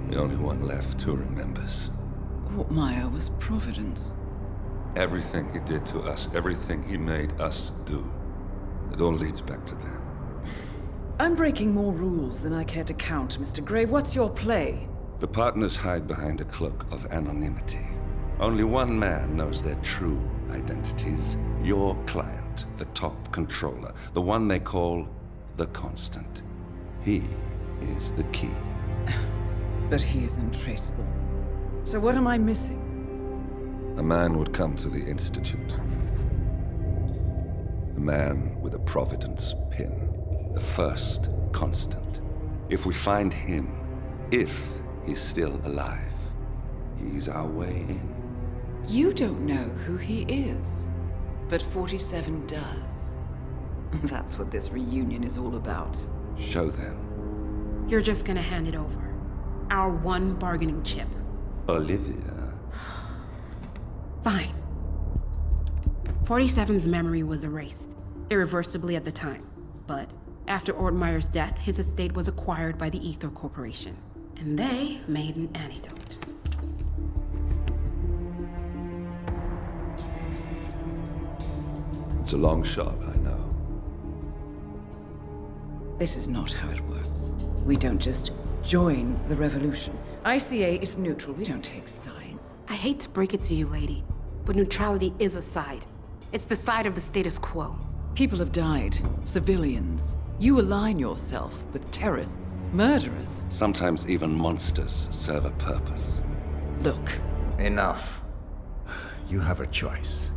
The only one left who remembers. Ortmeyer was Providence. Everything he did to us, everything he made us do, it all leads back to them. I'm breaking more rules than I care to count, Mr. Gray. What's your play? The partners hide behind a cloak of anonymity. Only one man knows their true identities. Your client, the top controller, the one they call the Constant. He is the key. But he is untraceable. So what am I missing? A man would come to the Institute. A man with a Providence pin. The first Constant. If we find him, if he's still alive, he's our way in. You don't know who he is, but 47 does. That's what this reunion is all about. Show them. You're just gonna hand it over. Our one bargaining chip. Olivia. Fine. 47's memory was erased, irreversibly at the time, but after Ortmeyer's death, his estate was acquired by the Ether Corporation, and they made an antidote. It's a long shot, I know. This is not how it works. We don't just join the revolution. ICA is neutral. We don't take sides. I hate to break it to you, lady, but neutrality is a side. It's the side of the status quo. People have died. Civilians. You align yourself with terrorists, murderers. Sometimes even monsters serve a purpose. Look. Enough. You have a choice.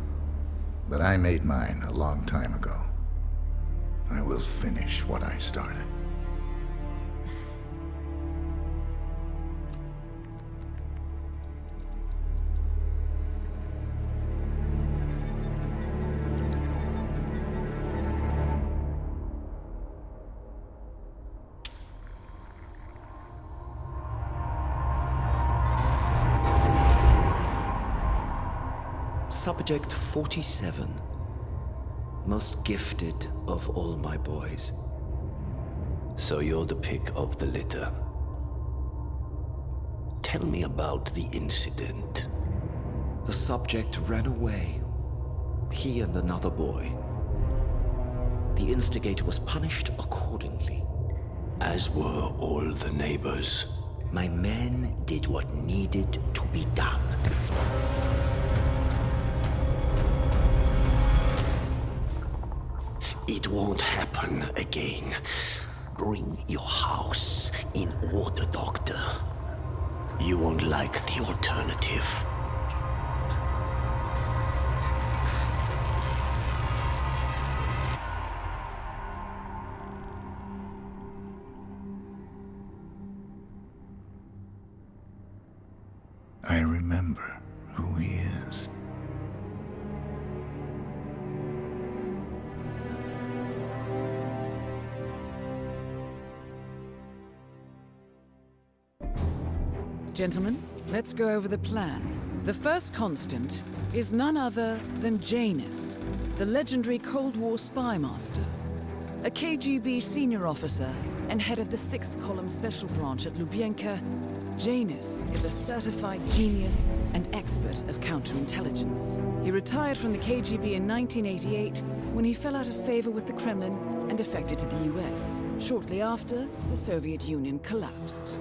But I made mine a long time ago. I will finish what I started. Subject 47. Most gifted of all my boys. So you're the pick of the litter. Tell me about the incident. The subject ran away. He and another boy. The instigator was punished accordingly. As were all the neighbors. My men did what needed to be done. It won't happen again. Bring your house in order, Doctor. You won't like the alternative. I remember who he is. Gentlemen, let's go over the plan. The first Constant is none other than Janus, the legendary Cold War spy master, a KGB senior officer and head of the 6th Column Special Branch at Lubyanka, Janus is a certified genius and expert of counterintelligence. He retired from the KGB in 1988 when he fell out of favor with the Kremlin and defected to the US. Shortly after, the Soviet Union collapsed.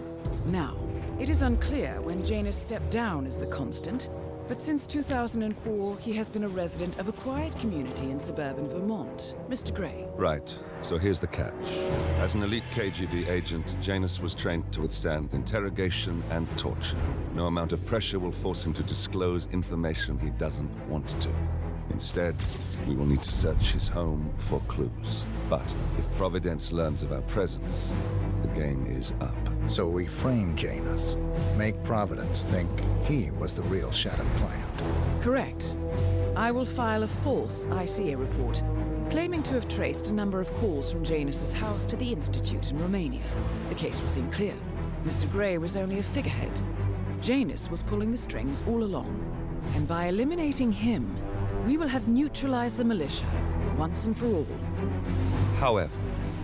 Now, it is unclear when Janus stepped down as the constant, but since 2004, he has been a resident of a quiet community in suburban Vermont. Mr. Gray. Right. So here's the catch. As an elite KGB agent, Janus was trained to withstand interrogation and torture. No amount of pressure will force him to disclose information he doesn't want to. Instead, we will need to search his home for clues. But if Providence learns of our presence, the game is up. So we frame Janus, make Providence think he was the real shattered plant. Correct. I will file a false ICA report, claiming to have traced a number of calls from Janus's house to the Institute in Romania. The case will seem clear. Mr. Gray was only a figurehead. Janus was pulling the strings all along. And by eliminating him, we will have neutralized the militia, once and for all. However,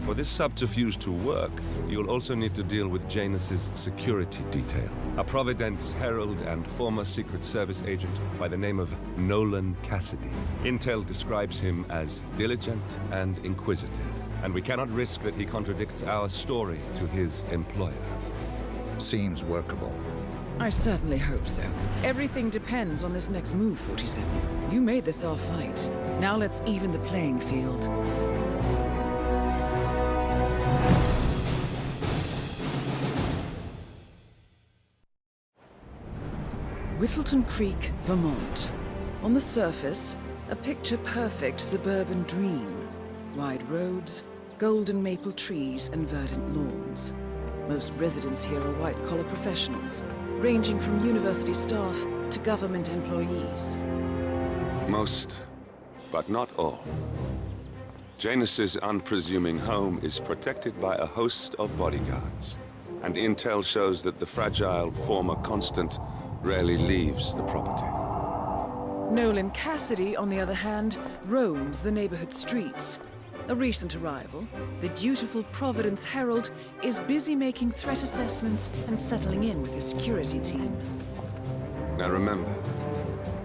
for this subterfuge to work, you'll also need to deal with Janus's security detail. A Providence herald and former Secret Service agent by the name of Nolan Cassidy. Intel describes him as diligent and inquisitive, and we cannot risk that he contradicts our story to his employer. Seems workable. I certainly hope so. Everything depends on this next move, 47. You made this our fight. Now let's even the playing field. Whittleton Creek, Vermont. On the surface, a picture-perfect suburban dream. Wide roads, golden maple trees, and verdant lawns. Most residents here are white-collar professionals, ranging from university staff to government employees. Most, but not all. Janus's unpresuming home is protected by a host of bodyguards, and intel shows that the fragile former constant rarely leaves the property. Nolan Cassidy, on the other hand, roams the neighborhood streets. A recent arrival, the dutiful Providence Herald is busy making threat assessments and settling in with his security team. Now remember,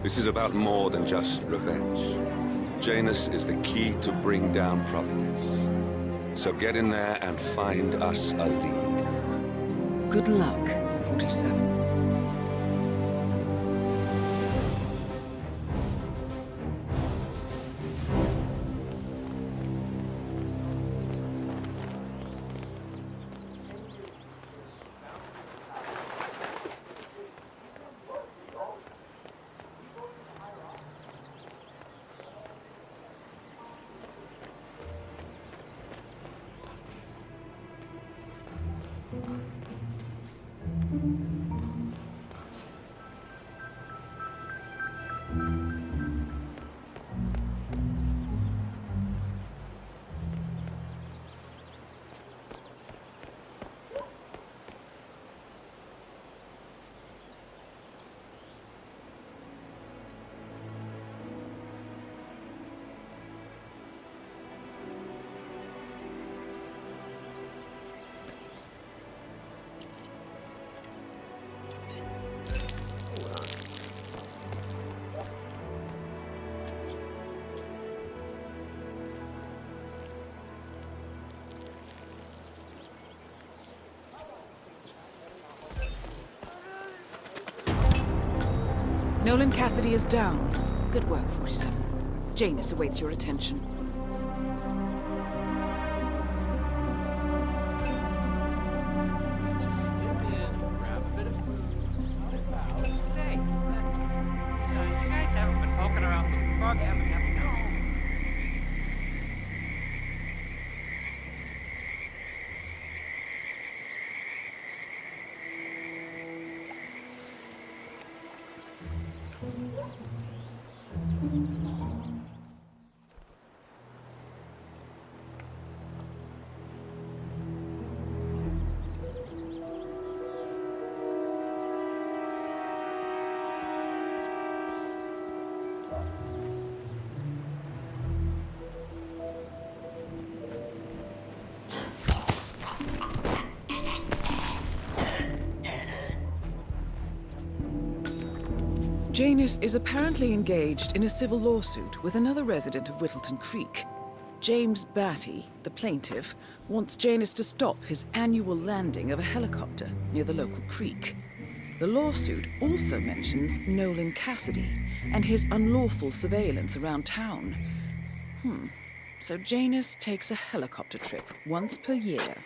this is about more than just revenge. Janus is the key to bring down Providence. So get in there and find us a lead. Good luck, 47. Nolan Cassidy is down. Good work, 47. Janus awaits your attention. Just slip in, grab a bit of food, slip out. Hey, you guys haven't been poking around the bug, have you? Janus is apparently engaged in a civil lawsuit with another resident of Whittleton Creek. James Batty, the plaintiff, wants Janus to stop his annual landing of a helicopter near the local creek. The lawsuit also mentions Nolan Cassidy and his unlawful surveillance around town. So Janus takes a helicopter trip once per year.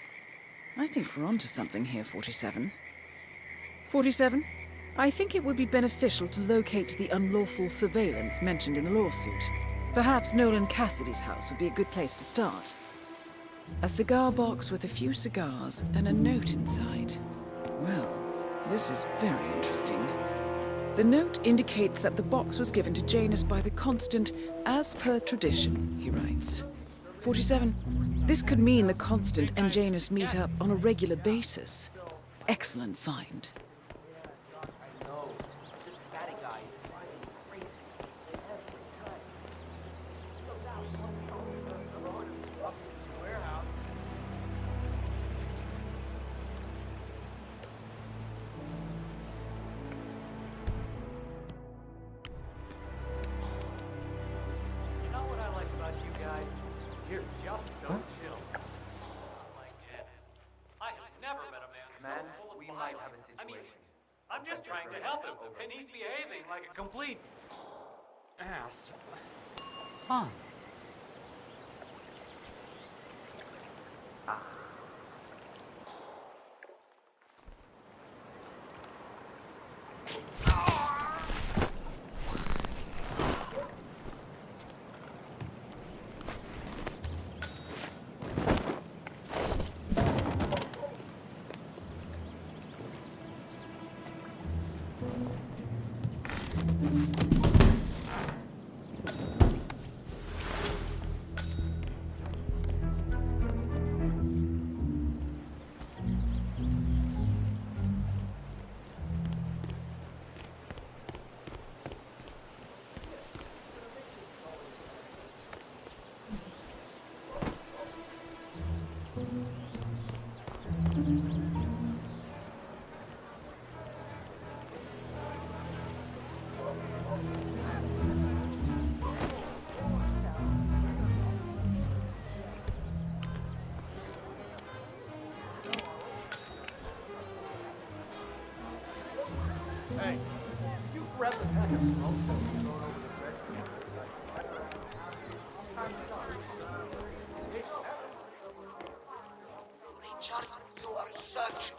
I think we're onto something here, 47. 47? I think it would be beneficial to locate the unlawful surveillance mentioned in the lawsuit. Perhaps Nolan Cassidy's house would be a good place to start. A cigar box with a few cigars and a note inside. Well, this is very interesting. The note indicates that the box was given to Janus by the Constant as per tradition, he writes. 47. This could mean the Constant and Janus meet up on a regular basis. Excellent find. I'm just trying to help him, and he's behaving like a complete ass. Huh. Hey, you grab the pack of smoke and throw it over the bed. Richard, you are such...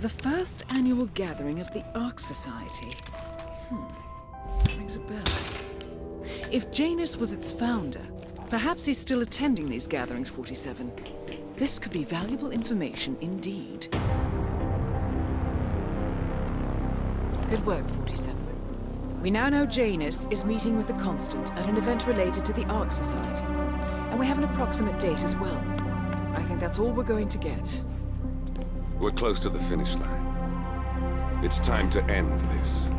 The first annual gathering of the Ark Society. Rings a bell. If Janus was its founder, perhaps he's still attending these gatherings, 47. This could be valuable information indeed. Good work, 47. We now know Janus is meeting with the Constant at an event related to the Ark Society. And we have an approximate date as well. I think that's all we're going to get. We're close to the finish line. It's time to end this.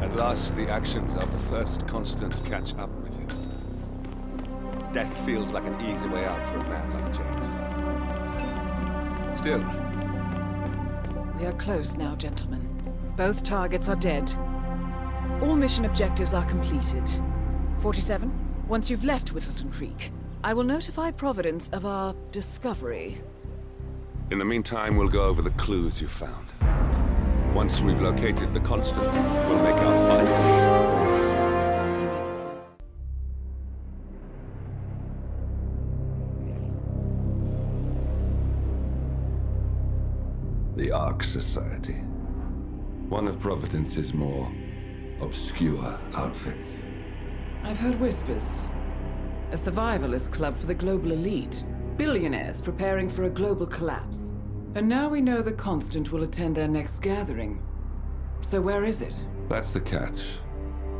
At last, the actions of the first constant catch up with you. Death feels like an easy way out for a man like Janus. Still. We are close now, gentlemen. Both targets are dead. All mission objectives are completed. 47, once you've left Whittleton Creek, I will notify Providence of our discovery. In the meantime, we'll go over the clues you found. Once we've located the constant, we'll make our final. You make it sense. The Ark Society. One of Providence's more obscure outfits. I've heard whispers. A survivalist club for the global elite. Billionaires preparing for a global collapse. And now we know the Constant will attend their next gathering. So where is it? That's the catch.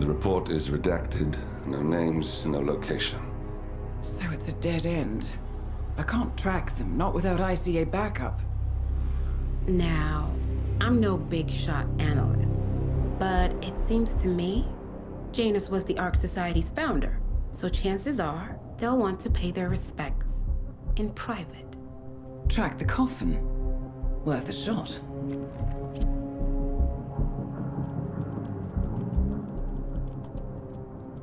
The report is redacted. No names, no location. So it's a dead end. I can't track them, not without ICA backup. Now, I'm no big shot analyst, but it seems to me Janus was the Ark Society's founder, so chances are they'll want to pay their respects in private. Track the coffin. Worth a shot.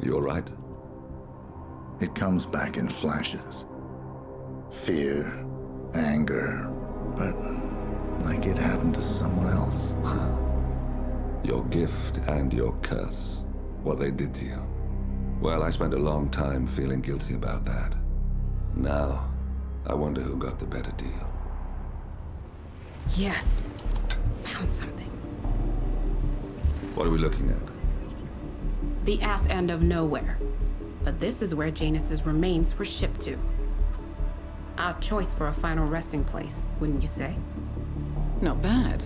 You all right? It comes back in flashes. Fear, anger, but like it happened to someone else. Your gift and your curse. What they did to you. Well, I spent a long time feeling guilty about that. Now, I wonder who got the better deal. Yes, found something. What are we looking at? The ass end of nowhere. But this is where Janus's remains were shipped to. Our choice for a final resting place, wouldn't you say? Not bad.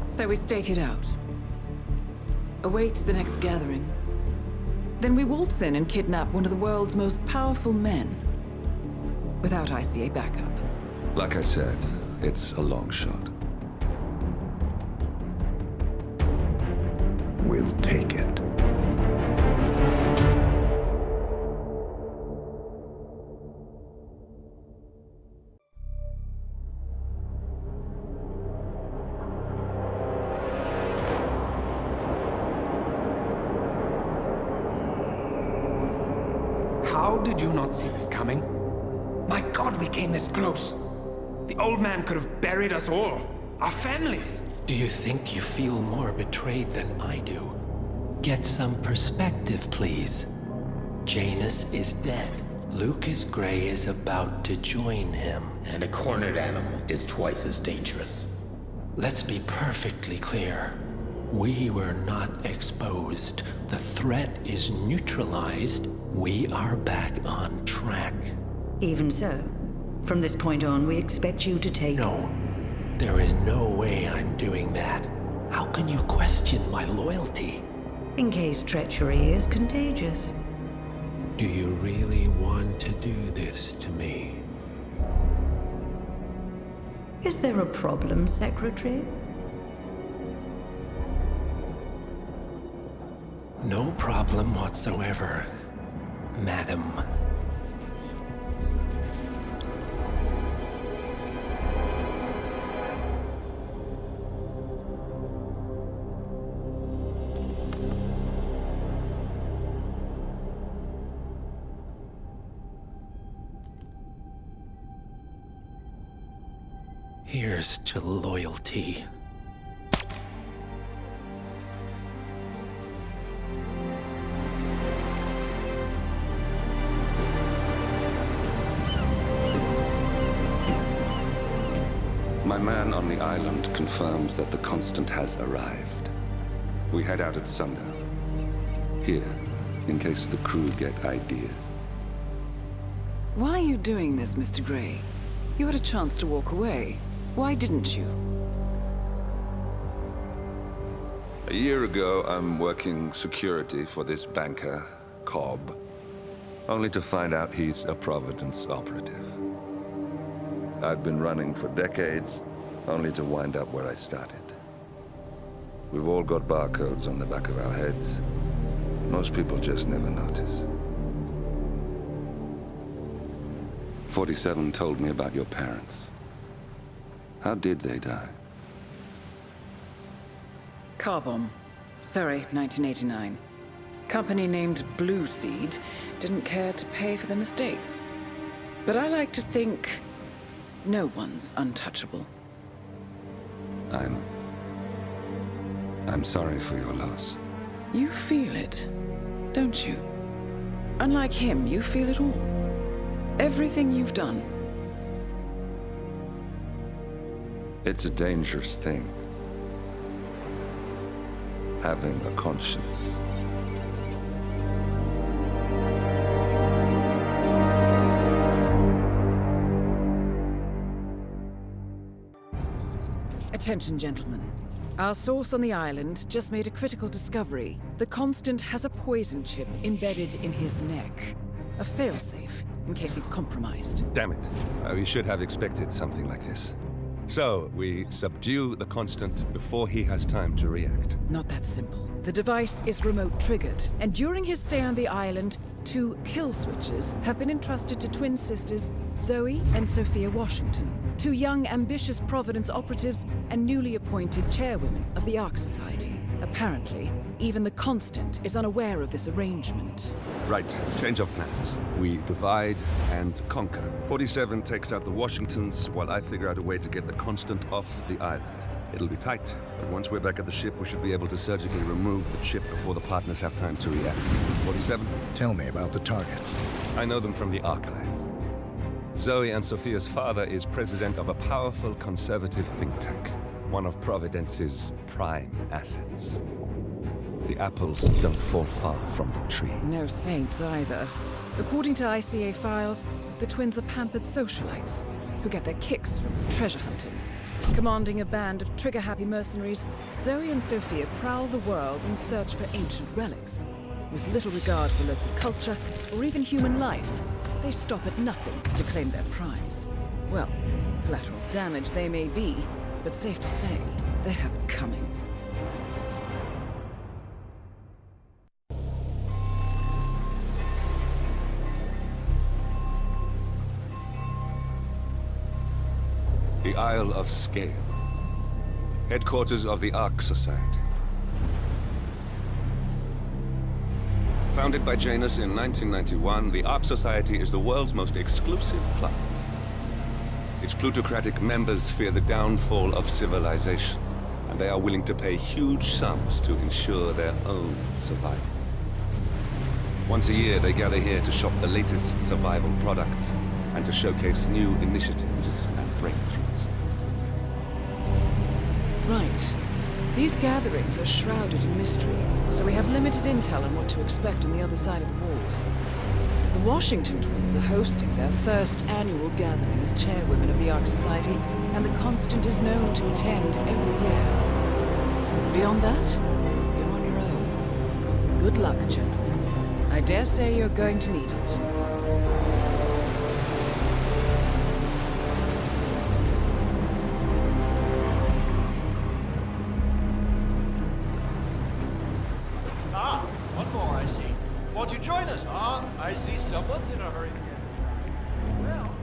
So we stake it out. Await the next gathering. Then we waltz in and kidnap one of the world's most powerful men. Without ICA backup. Like I said, it's a long shot. We'll take it. How did you not see this coming? My God, we came this close. The old man could have buried us all. Our families. Do you think you feel more betrayed than I do? Get some perspective, please. Janus is dead. Lucas Gray is about to join him. And a cornered animal is twice as dangerous. Let's be perfectly clear. We were not exposed. The threat is neutralized. We are back on track. Even so, from this point on, we expect you to take... No. There is no way I'm doing that. How can you question my loyalty? In case treachery is contagious. Do you really want to do this to me? Is there a problem, Secretary? No problem whatsoever, Madam. Here's to loyalty. My man on the island confirms that the Constant has arrived. We head out at sundown. Here, in case the crew get ideas. Why are you doing this, Mr. Gray? You had a chance to walk away. Why didn't you? A year ago, I'm working security for this banker, Cobb, only to find out he's a Providence operative. I'd been running for decades, only to wind up where I started. We've all got barcodes on the back of our heads. Most people just never notice. 47 told me about your parents. How did they die? Car bomb. Surrey, 1989. Company named Blue Seed didn't care to pay for their mistakes. But I like to think no one's untouchable. I'm sorry for your loss. You feel it, don't you? Unlike him, you feel it all. Everything you've done. It's a dangerous thing. Having a conscience. Attention, gentlemen. Our source on the island just made a critical discovery. The Constant has a poison chip embedded in his neck. A failsafe, in case he's compromised. Damn it. We should have expected something like this. So, we subdue the Constant before he has time to react. Not that simple. The device is remote-triggered, and during his stay on the island, 2 kill switches have been entrusted to twin sisters Zoe and Sophia Washington, 2 young, ambitious Providence operatives and newly appointed chairwomen of the Ark Society. Apparently, even the Constant is unaware of this arrangement. Right, change of plans. We divide and conquer. 47 takes out the Washingtons while I figure out a way to get the Constant off the island. It'll be tight, but once we're back at the ship, we should be able to surgically remove the chip before the partners have time to react. 47? Tell me about the targets. I know them from the archive. Zoe and Sophia's father is president of a powerful conservative think tank, one of Providence's prime assets. The apples don't fall far from the tree. No saints either. According to ICA files, the twins are pampered socialites who get their kicks from treasure hunting. Commanding a band of trigger-happy mercenaries, Zoe and Sophia prowl the world in search for ancient relics. With little regard for local culture or even human life, they stop at nothing to claim their prize. Well, collateral damage they may be, but safe to say, they have it coming. The Isle of SGAIL, headquarters of the Ark Society. Founded by Janus in 1991, the Ark Society is the world's most exclusive club. Its plutocratic members fear the downfall of civilization, and they are willing to pay huge sums to ensure their own survival. Once a year, they gather here to shop the latest survival products and to showcase new initiatives and breakthroughs. Right. These gatherings are shrouded in mystery, so we have limited intel on what to expect on the other side of the walls. The Washington twins are hosting their first annual gathering as chairwomen of the Ark Society, and the Constant is known to attend every year. Beyond that, you're on your own. Good luck, gentlemen. I dare say you're going to need it. One more, I see. Won't you join us? I see someone's in a hurry. Well.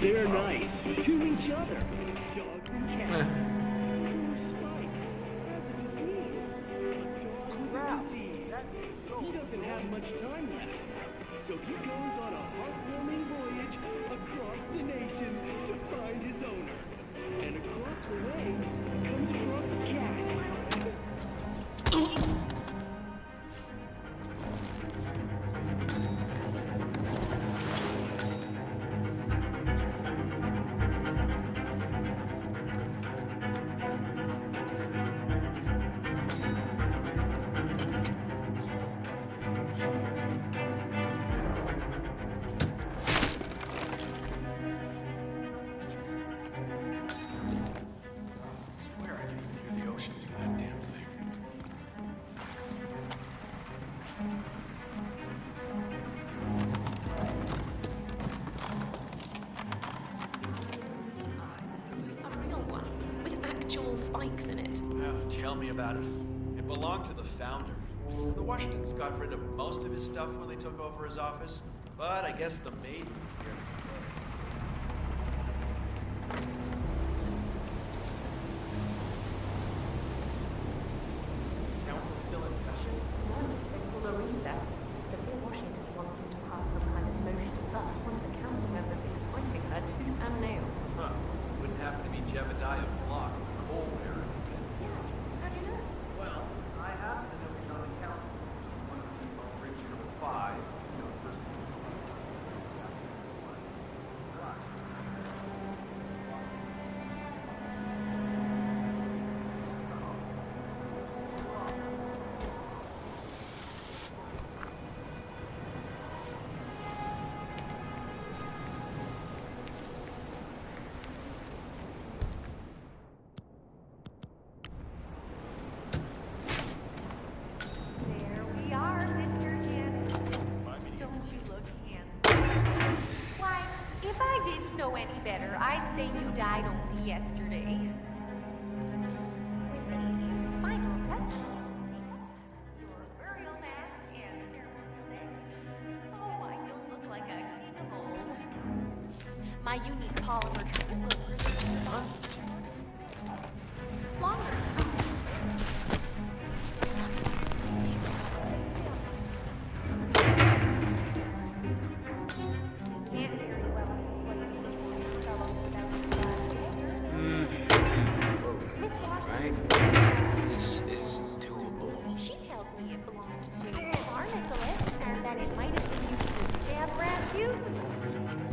They're nice to each other. Dogs and cats. Poor Spike has a disease. A dog with a disease. He doesn't have much time left. So he goes on a heartwarming voyage across the nation to find his owner. And across the way comes across a cat. Spikes in it. Oh, tell me about it. It belonged to the founder. The Washingtons got rid of most of his stuff when they took over his office, but I guess the maid was here. Council's still in session? No, they pulled a recess. The Bill Washington wants him to pass some kind of motion, but one of the council members is pointing her tooth and nail. Huh. Wouldn't happen to be Jebediah Block. How do you know? Well, I happen to know he's on the council. One of the original five. You know, first any better, I'd say you died only yesterday. With a final touch, your burial mask and ceremonial day. Oh, why, you'll look like a king of old. My unique polymer treatment will preserve your body longer. This is doable. She tells me it belonged to our Nicholas and that it might have been used to stab Rasputin.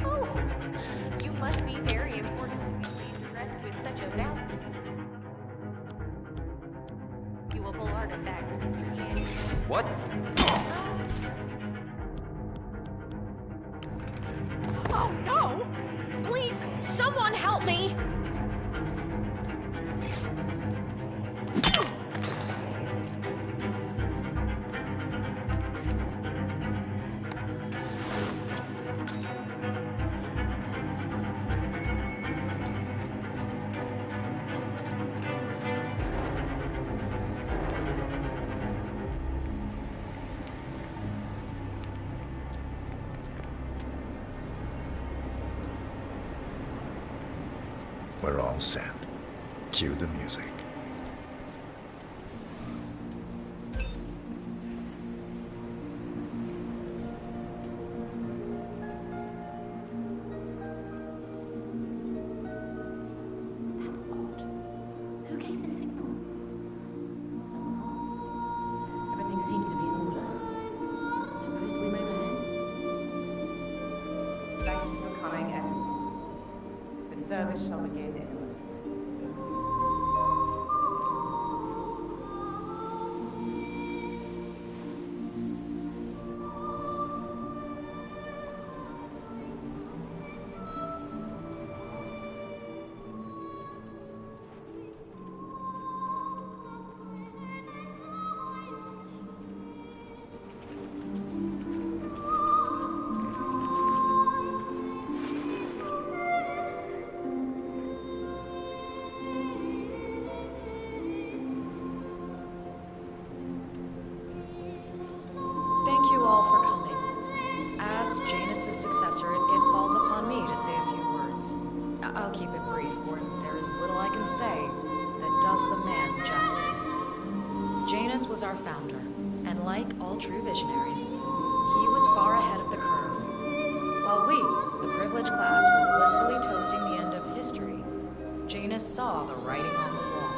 Oh, you must be very important to be laid to rest with such a valuable artifact, Mr. Jan. What? Oh no! Please, someone help me! We're all set. Cue the music. Who gave the signal? Everything seems to be in order. Suppose we move ahead. Thank you for coming in. The service shall begin in a moment. little I can say that does the man justice. Janus was our founder, and like all true visionaries, he was far ahead of the curve. While we, the privileged class, were blissfully toasting the end of history, Janus saw the writing on the wall.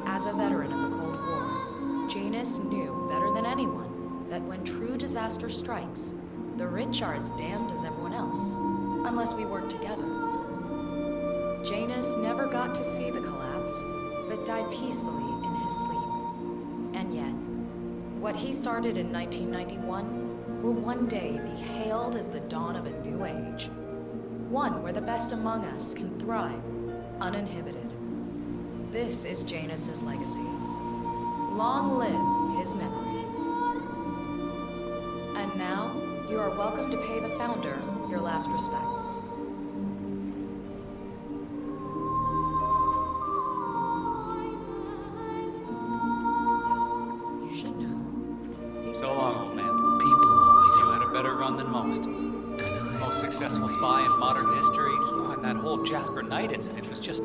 As a veteran of the Cold War, Janus knew better than anyone that when true disaster strikes, the rich are as damned as everyone else, unless we work together. Janus never got to see the collapse, but died peacefully in his sleep. And yet, what he started in 1991 will one day be hailed as the dawn of a new age. One where the best among us can thrive, uninhibited. This is Janus's legacy. Long live his memory. And now, you are welcome to pay the founder your last respects. You should know. So long, old man. People always you had a better run than most. Most successful spy in modern history. Oh, and that whole Jasper Knight incident was just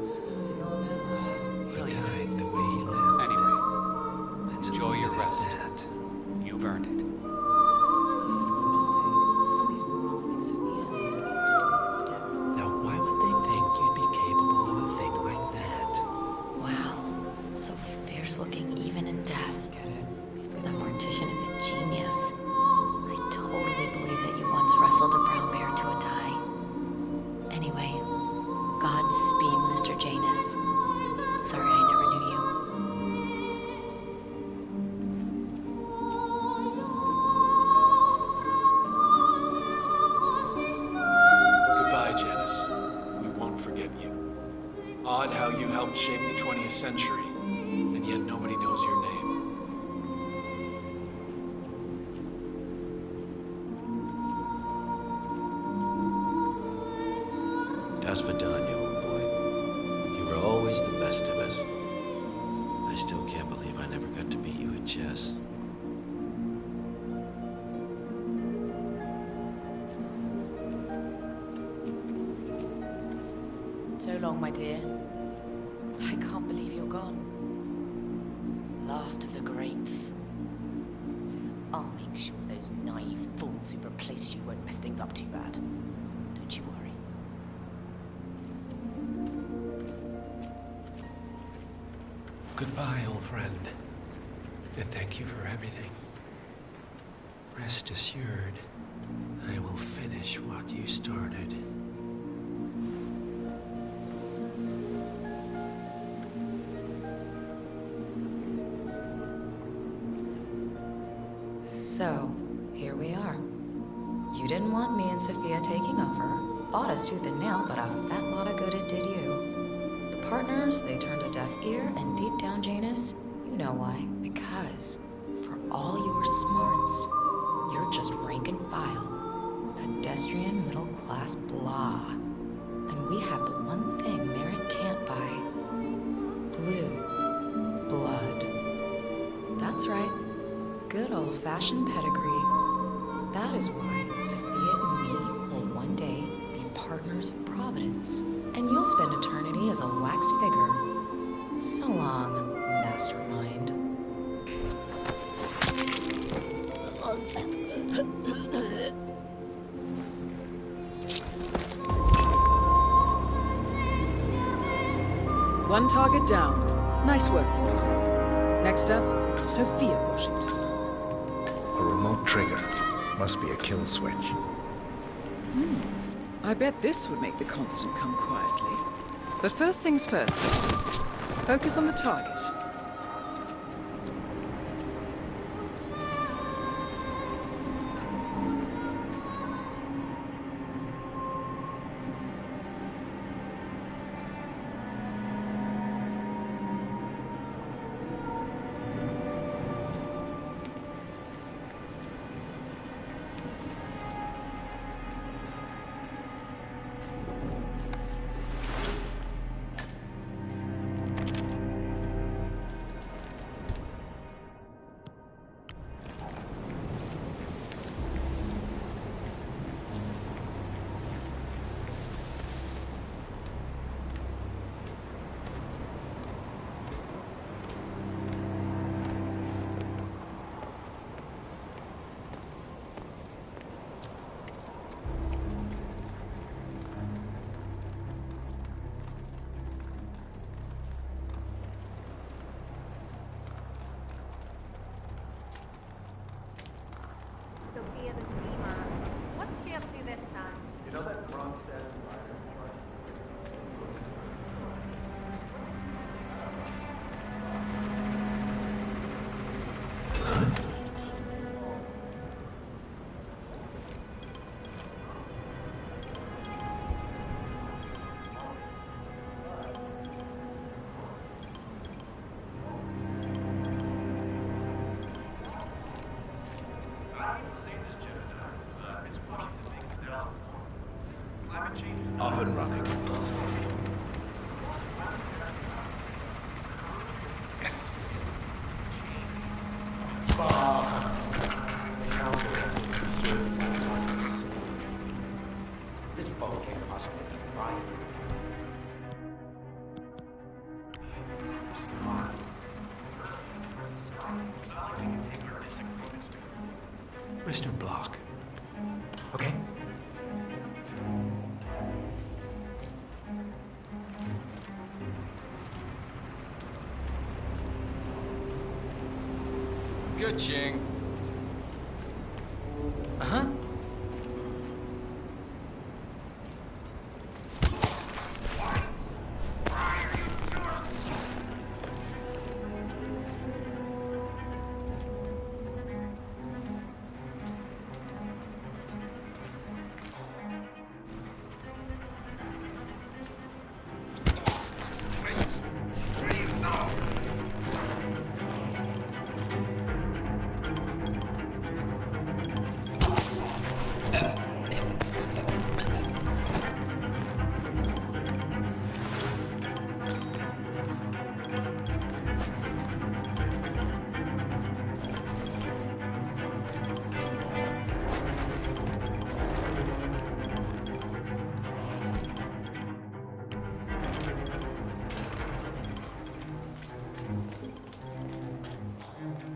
brilliant. Died the way he lived. Anyway, enjoy your rest. You've earned it. Now, why would they think you'd be capable of a thing like that? Wow. So fierce looking even in death. That mortician is a genius. I totally believe that you once wrestled a brown bear to a tie. Anyway, Godspeed, Mr. Janus. Sorry I never knew you. Goodbye, Janus. We won't forget you. Odd how you helped shape the 20th century, and yet nobody knows your name. Das Vidania, old boy. You were always the best of us. I still can't believe I never got to beat you at chess. So long, my dear. I can't believe you're gone. Last of the greats. I'll make sure those naive fools who replaced you won't mess things up too bad. Don't you worry. Goodbye, old friend. And thank you for everything. Rest assured, I will finish what you started. So, here we are. You didn't want me and Sophia taking over. Fought us tooth and nail, but a fat lot of good it did you. The partners, they turned a deaf ear, and deep down, Janus, you know why. Because, for all your smarts, you're just rank and file. Pedestrian middle-class blah. And we have the one thing merit can't buy. Blue blood. That's right. Good old-fashioned pedigree. That is why Sophia and me will one day be partners of Providence, and you'll spend eternity as a wax figure. So long, mastermind. One target down. Nice work, 47. Next up, Sophia Washington. A remote trigger. Must be a kill switch. I bet this would make the Constant come quietly. But first things first, 47. Focus on the target. via the steamer. What's she up to this time? You know that Bronx dead Up and running. This boat can't possibly be right. Mr. Block. Okay? Good, Ching. Uh-huh.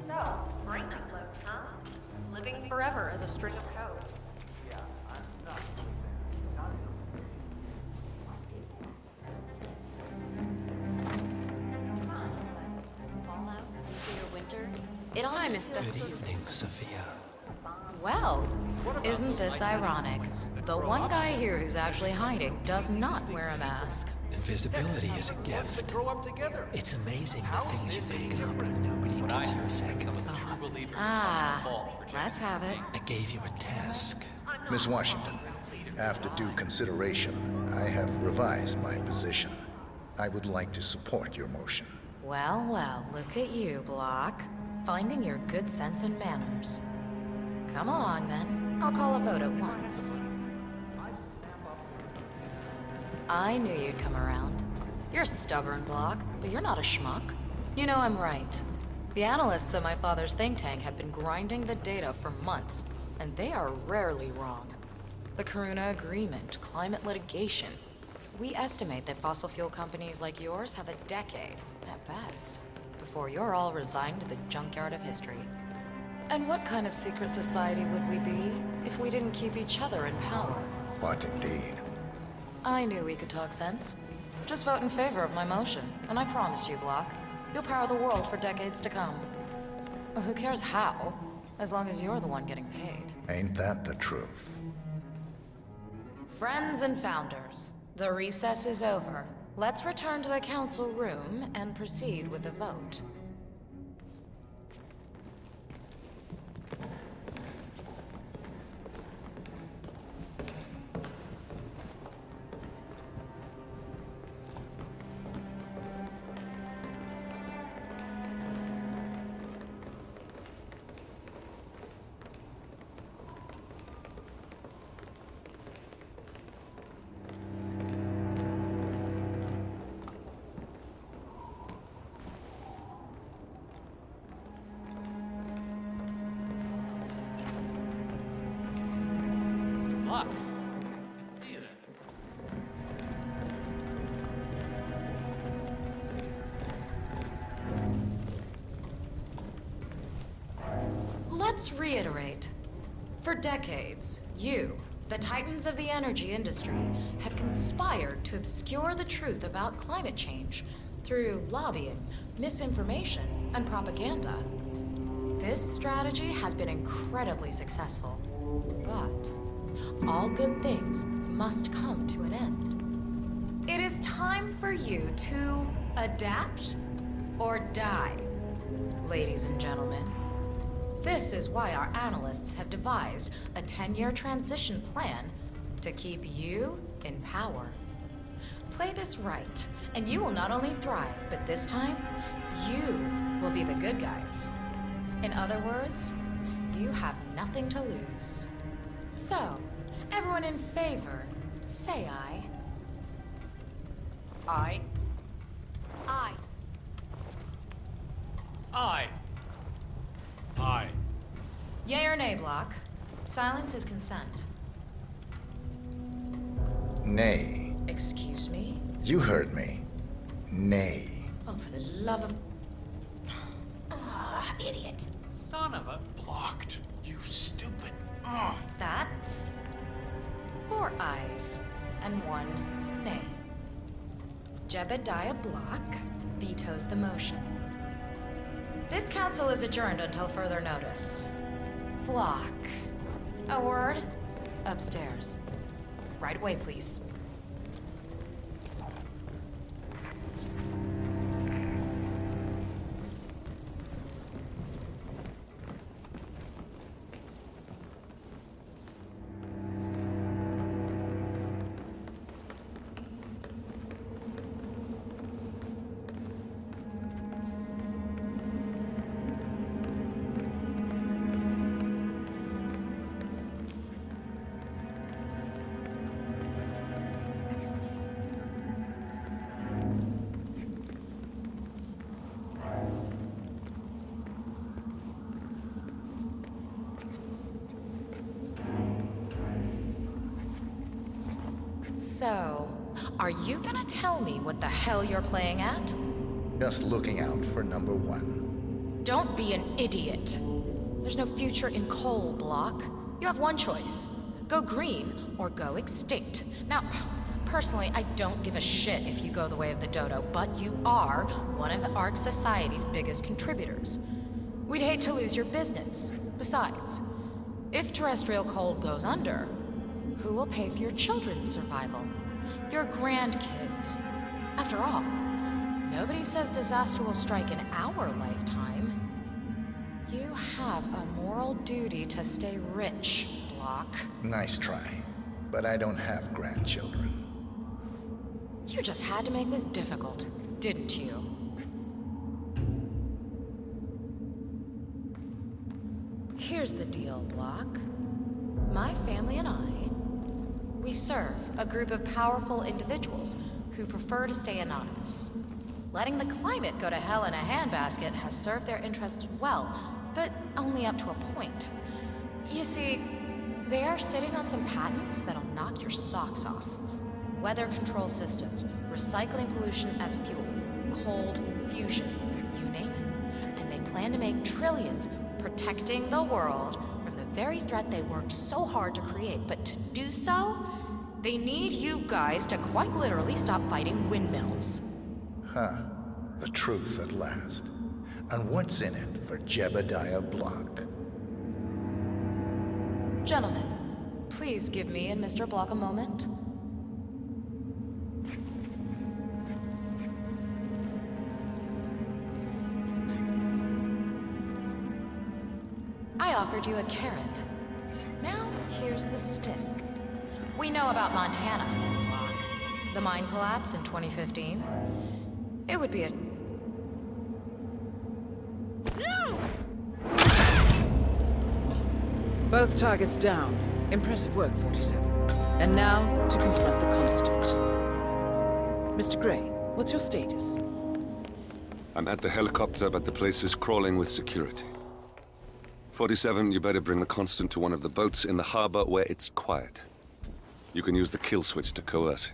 So, brain uploads, huh? Living forever as a string of code. Yeah, I'm not. Fallout, nuclear winter. It all just feels Good evening, Sophia. Well, isn't this ironic? The one guy here who's actually hiding does not wear a mask. Invisibility is a gift. Grow up together. It's amazing the things you pick up and nobody gives you a second thought. Ah, let's have it. I gave you a task. Miss Washington, after due consideration, I have revised my position. I would like to support your motion. Well, well, look at you, Block. Finding your good sense and manners. Come along, then. I'll call a vote at once. I knew you'd come around. You're stubborn, Block, but you're not a schmuck. You know I'm right. The analysts at my father's think tank have been grinding the data for months, and they are rarely wrong. The Karuna Agreement, climate litigation. We estimate that fossil fuel companies like yours have a decade, at best, before you're all resigned to the junkyard of history. And what kind of secret society would we be if we didn't keep each other in power? What indeed? I knew we could talk sense. Just vote in favor of my motion, and I promise you, Block, you'll power the world for decades to come. Who cares how, as long as you're the one getting paid. Ain't that the truth? Friends and founders, the recess is over. Let's return to the council room and proceed with the vote. Block. Let's reiterate. For decades, you, the titans of the energy industry, have conspired to obscure the truth about climate change through lobbying, misinformation, and propaganda. This strategy has been incredibly successful. But all good things must come to an end. It is time for you to adapt or die, ladies and gentlemen. This is why our analysts have devised a 10-year transition plan to keep you in power. Play this right, and you will not only thrive, but this time, you will be the good guys. In other words, you have nothing to lose. So, everyone in favor, say aye. Aye. Aye. Aye. Aye. Yay or nay, Block? Silence is consent. Nay. Excuse me? You heard me. Nay. Oh, for the love of... Ah, idiot. Son of a... Blocked. You stupid. That's 4 ayes and 1 nay. Jebediah Block vetoes the motion. This council is adjourned until further notice. Block. A word? Upstairs. Right away, please. So, are you gonna tell me what the hell you're playing at? Just looking out for number 1. Don't be an idiot. There's no future in coal, Block. You have one choice. Go green or go extinct. Now, personally, I don't give a shit if you go the way of the dodo, but you are one of the Ark Society's biggest contributors. We'd hate to lose your business. Besides, if terrestrial coal goes under, who will pay for your children's survival? Your grandkids. After all, nobody says disaster will strike in our lifetime. You have a moral duty to stay rich, Block. Nice try. But I don't have grandchildren. You just had to make this difficult, didn't you? Here's the deal, Block. My family and I, we serve a group of powerful individuals who prefer to stay anonymous. Letting the climate go to hell in a handbasket has served their interests well, but only up to a point. You see, they are sitting on some patents that'll knock your socks off. Weather control systems, recycling pollution as fuel, cold fusion, you name it. And they plan to make trillions protecting the world from the very threat they worked so hard to create. But to do so, they need you guys to quite literally stop fighting windmills. Huh. The truth at last. And what's in it for Jebediah Block? Gentlemen, please give me and Mr. Block a moment. I offered you a carrot. Now, here's the stick. We know about Montana, Block. The mine collapse in 2015. It would be a... Both targets down. Impressive work, 47. And now, to confront the Constant. Mr. Gray, what's your status? I'm at the helicopter, but the place is crawling with security. 47, you better bring the Constant to one of the boats in the harbor where it's quiet. You can use the kill switch to coerce it.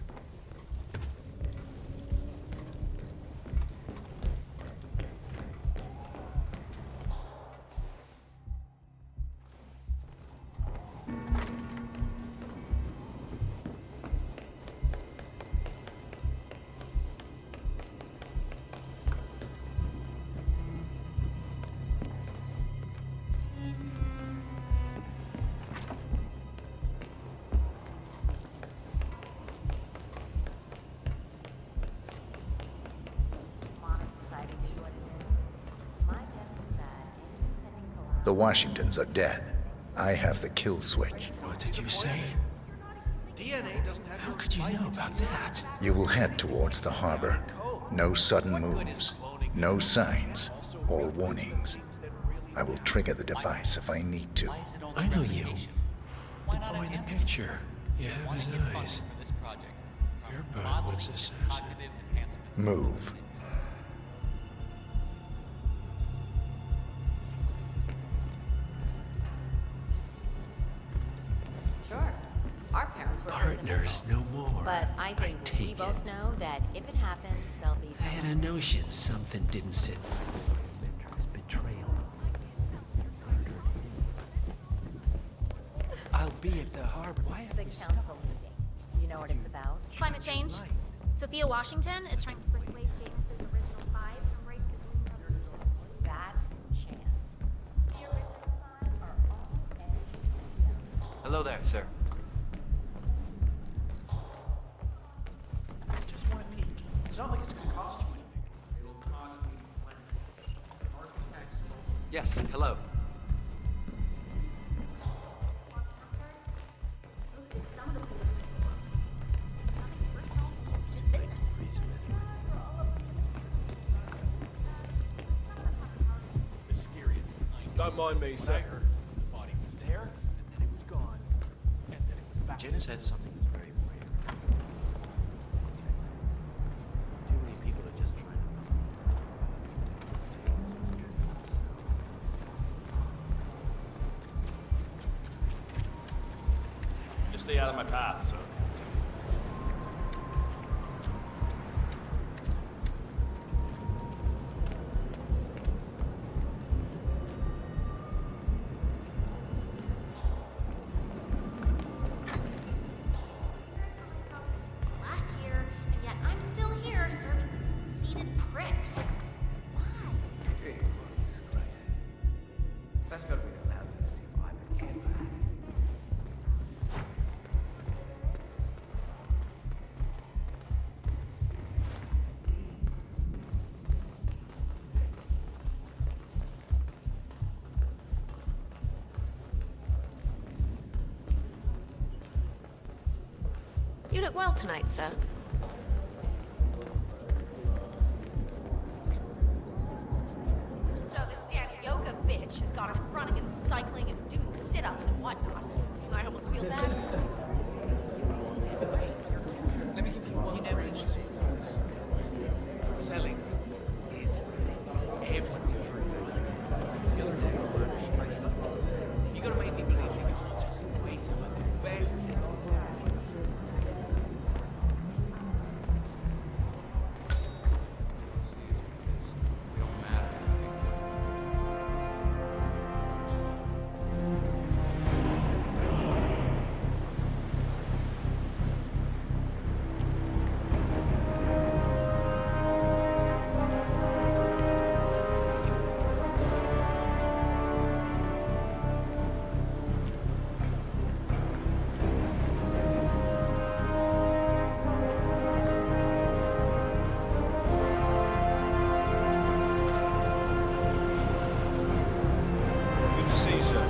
The Washingtons are dead. I have the kill switch. What did you say? DNA doesn't have How could you know about that? You will head towards the harbor. No sudden moves, no signs or warnings. I will trigger the device if I need to. I know you. The boy in the picture. You have his eyes. You're Burnwood's assassin. Move. Sure. Our parents were Partners no more. But I think we both know that if it happens, there'll be I had a notion something didn't sit. I'll be at the harbor. Why The council meeting. You know what it's about? Climate change. Sophia Washington is trying to persuade James's original five to embrace the green revolution. That chance. The original five are all dead. Hello there, sir. Just want to peek. It's not like it's going to cost you anything. It'll cost me plenty. Architects. Yes, hello. Mysterious. Don't mind me, sir. I heard the body was there, and then it was gone, and then it was back. Jenna said something was very weird. Too many people are just trying to... Just stay out of my path, sir. Last year, and yet I'm still here serving seated pricks. Why? That's gotta be the lousiest team I've ever had. You look well tonight, sir. So this damn yoga bitch has got her running and cycling and doing sit-ups and whatnot. I almost feel bad. Let me give you one phrase. Selling is everything. The other day, you gotta make me believe that you're just waiting for the best. Good to see you, sir.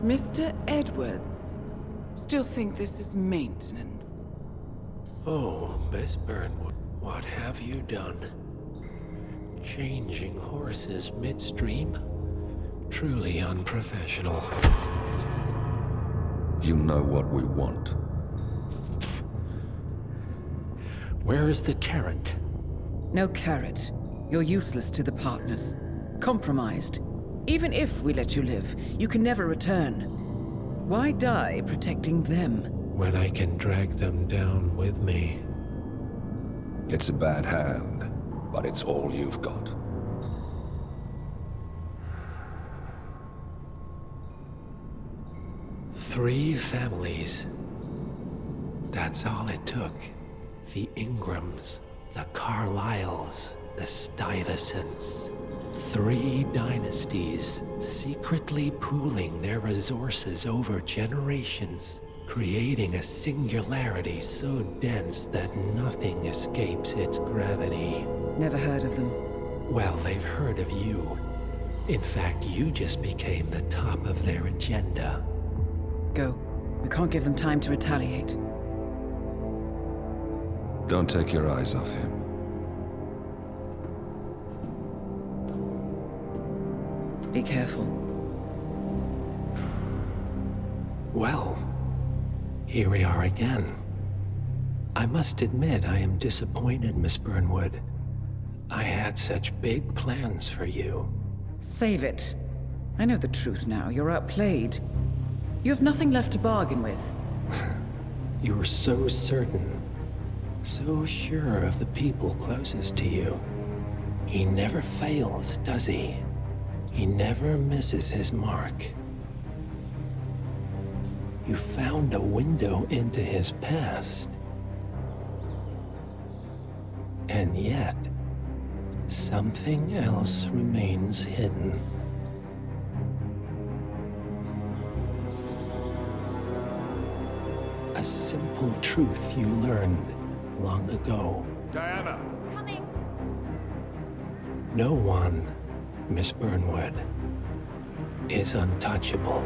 Mr. Edwards, still think this is maintenance? Oh, Miss Burnwood, what have you done? Changing horses midstream? Truly unprofessional. You know what we want. Where is the carrot? No carrot. You're useless to the partners. Compromised. Even if we let you live, you can never return. Why die protecting them? When I can drag them down with me. It's a bad hand, but it's all you've got. Three families. That's all it took. The Ingrams, the Carlyles, the Stuyvesants. 3 dynasties secretly pooling their resources over generations, creating a singularity so dense that nothing escapes its gravity. Never heard of them. Well, they've heard of you. In fact, you just became the top of their agenda. Go. We can't give them time to retaliate. Don't take your eyes off him. Be careful. Well, here we are again. I must admit I am disappointed, Miss Burnwood. I had such big plans for you. Save it. I know the truth now. You're outplayed. You have nothing left to bargain with. You were so certain, so sure of the people closest to you. He never fails, does he? He never misses his mark. You found a window into his past. And yet, something else remains hidden. A simple truth you learned long ago. Diana! Coming! No one, Miss Burnwood, is untouchable.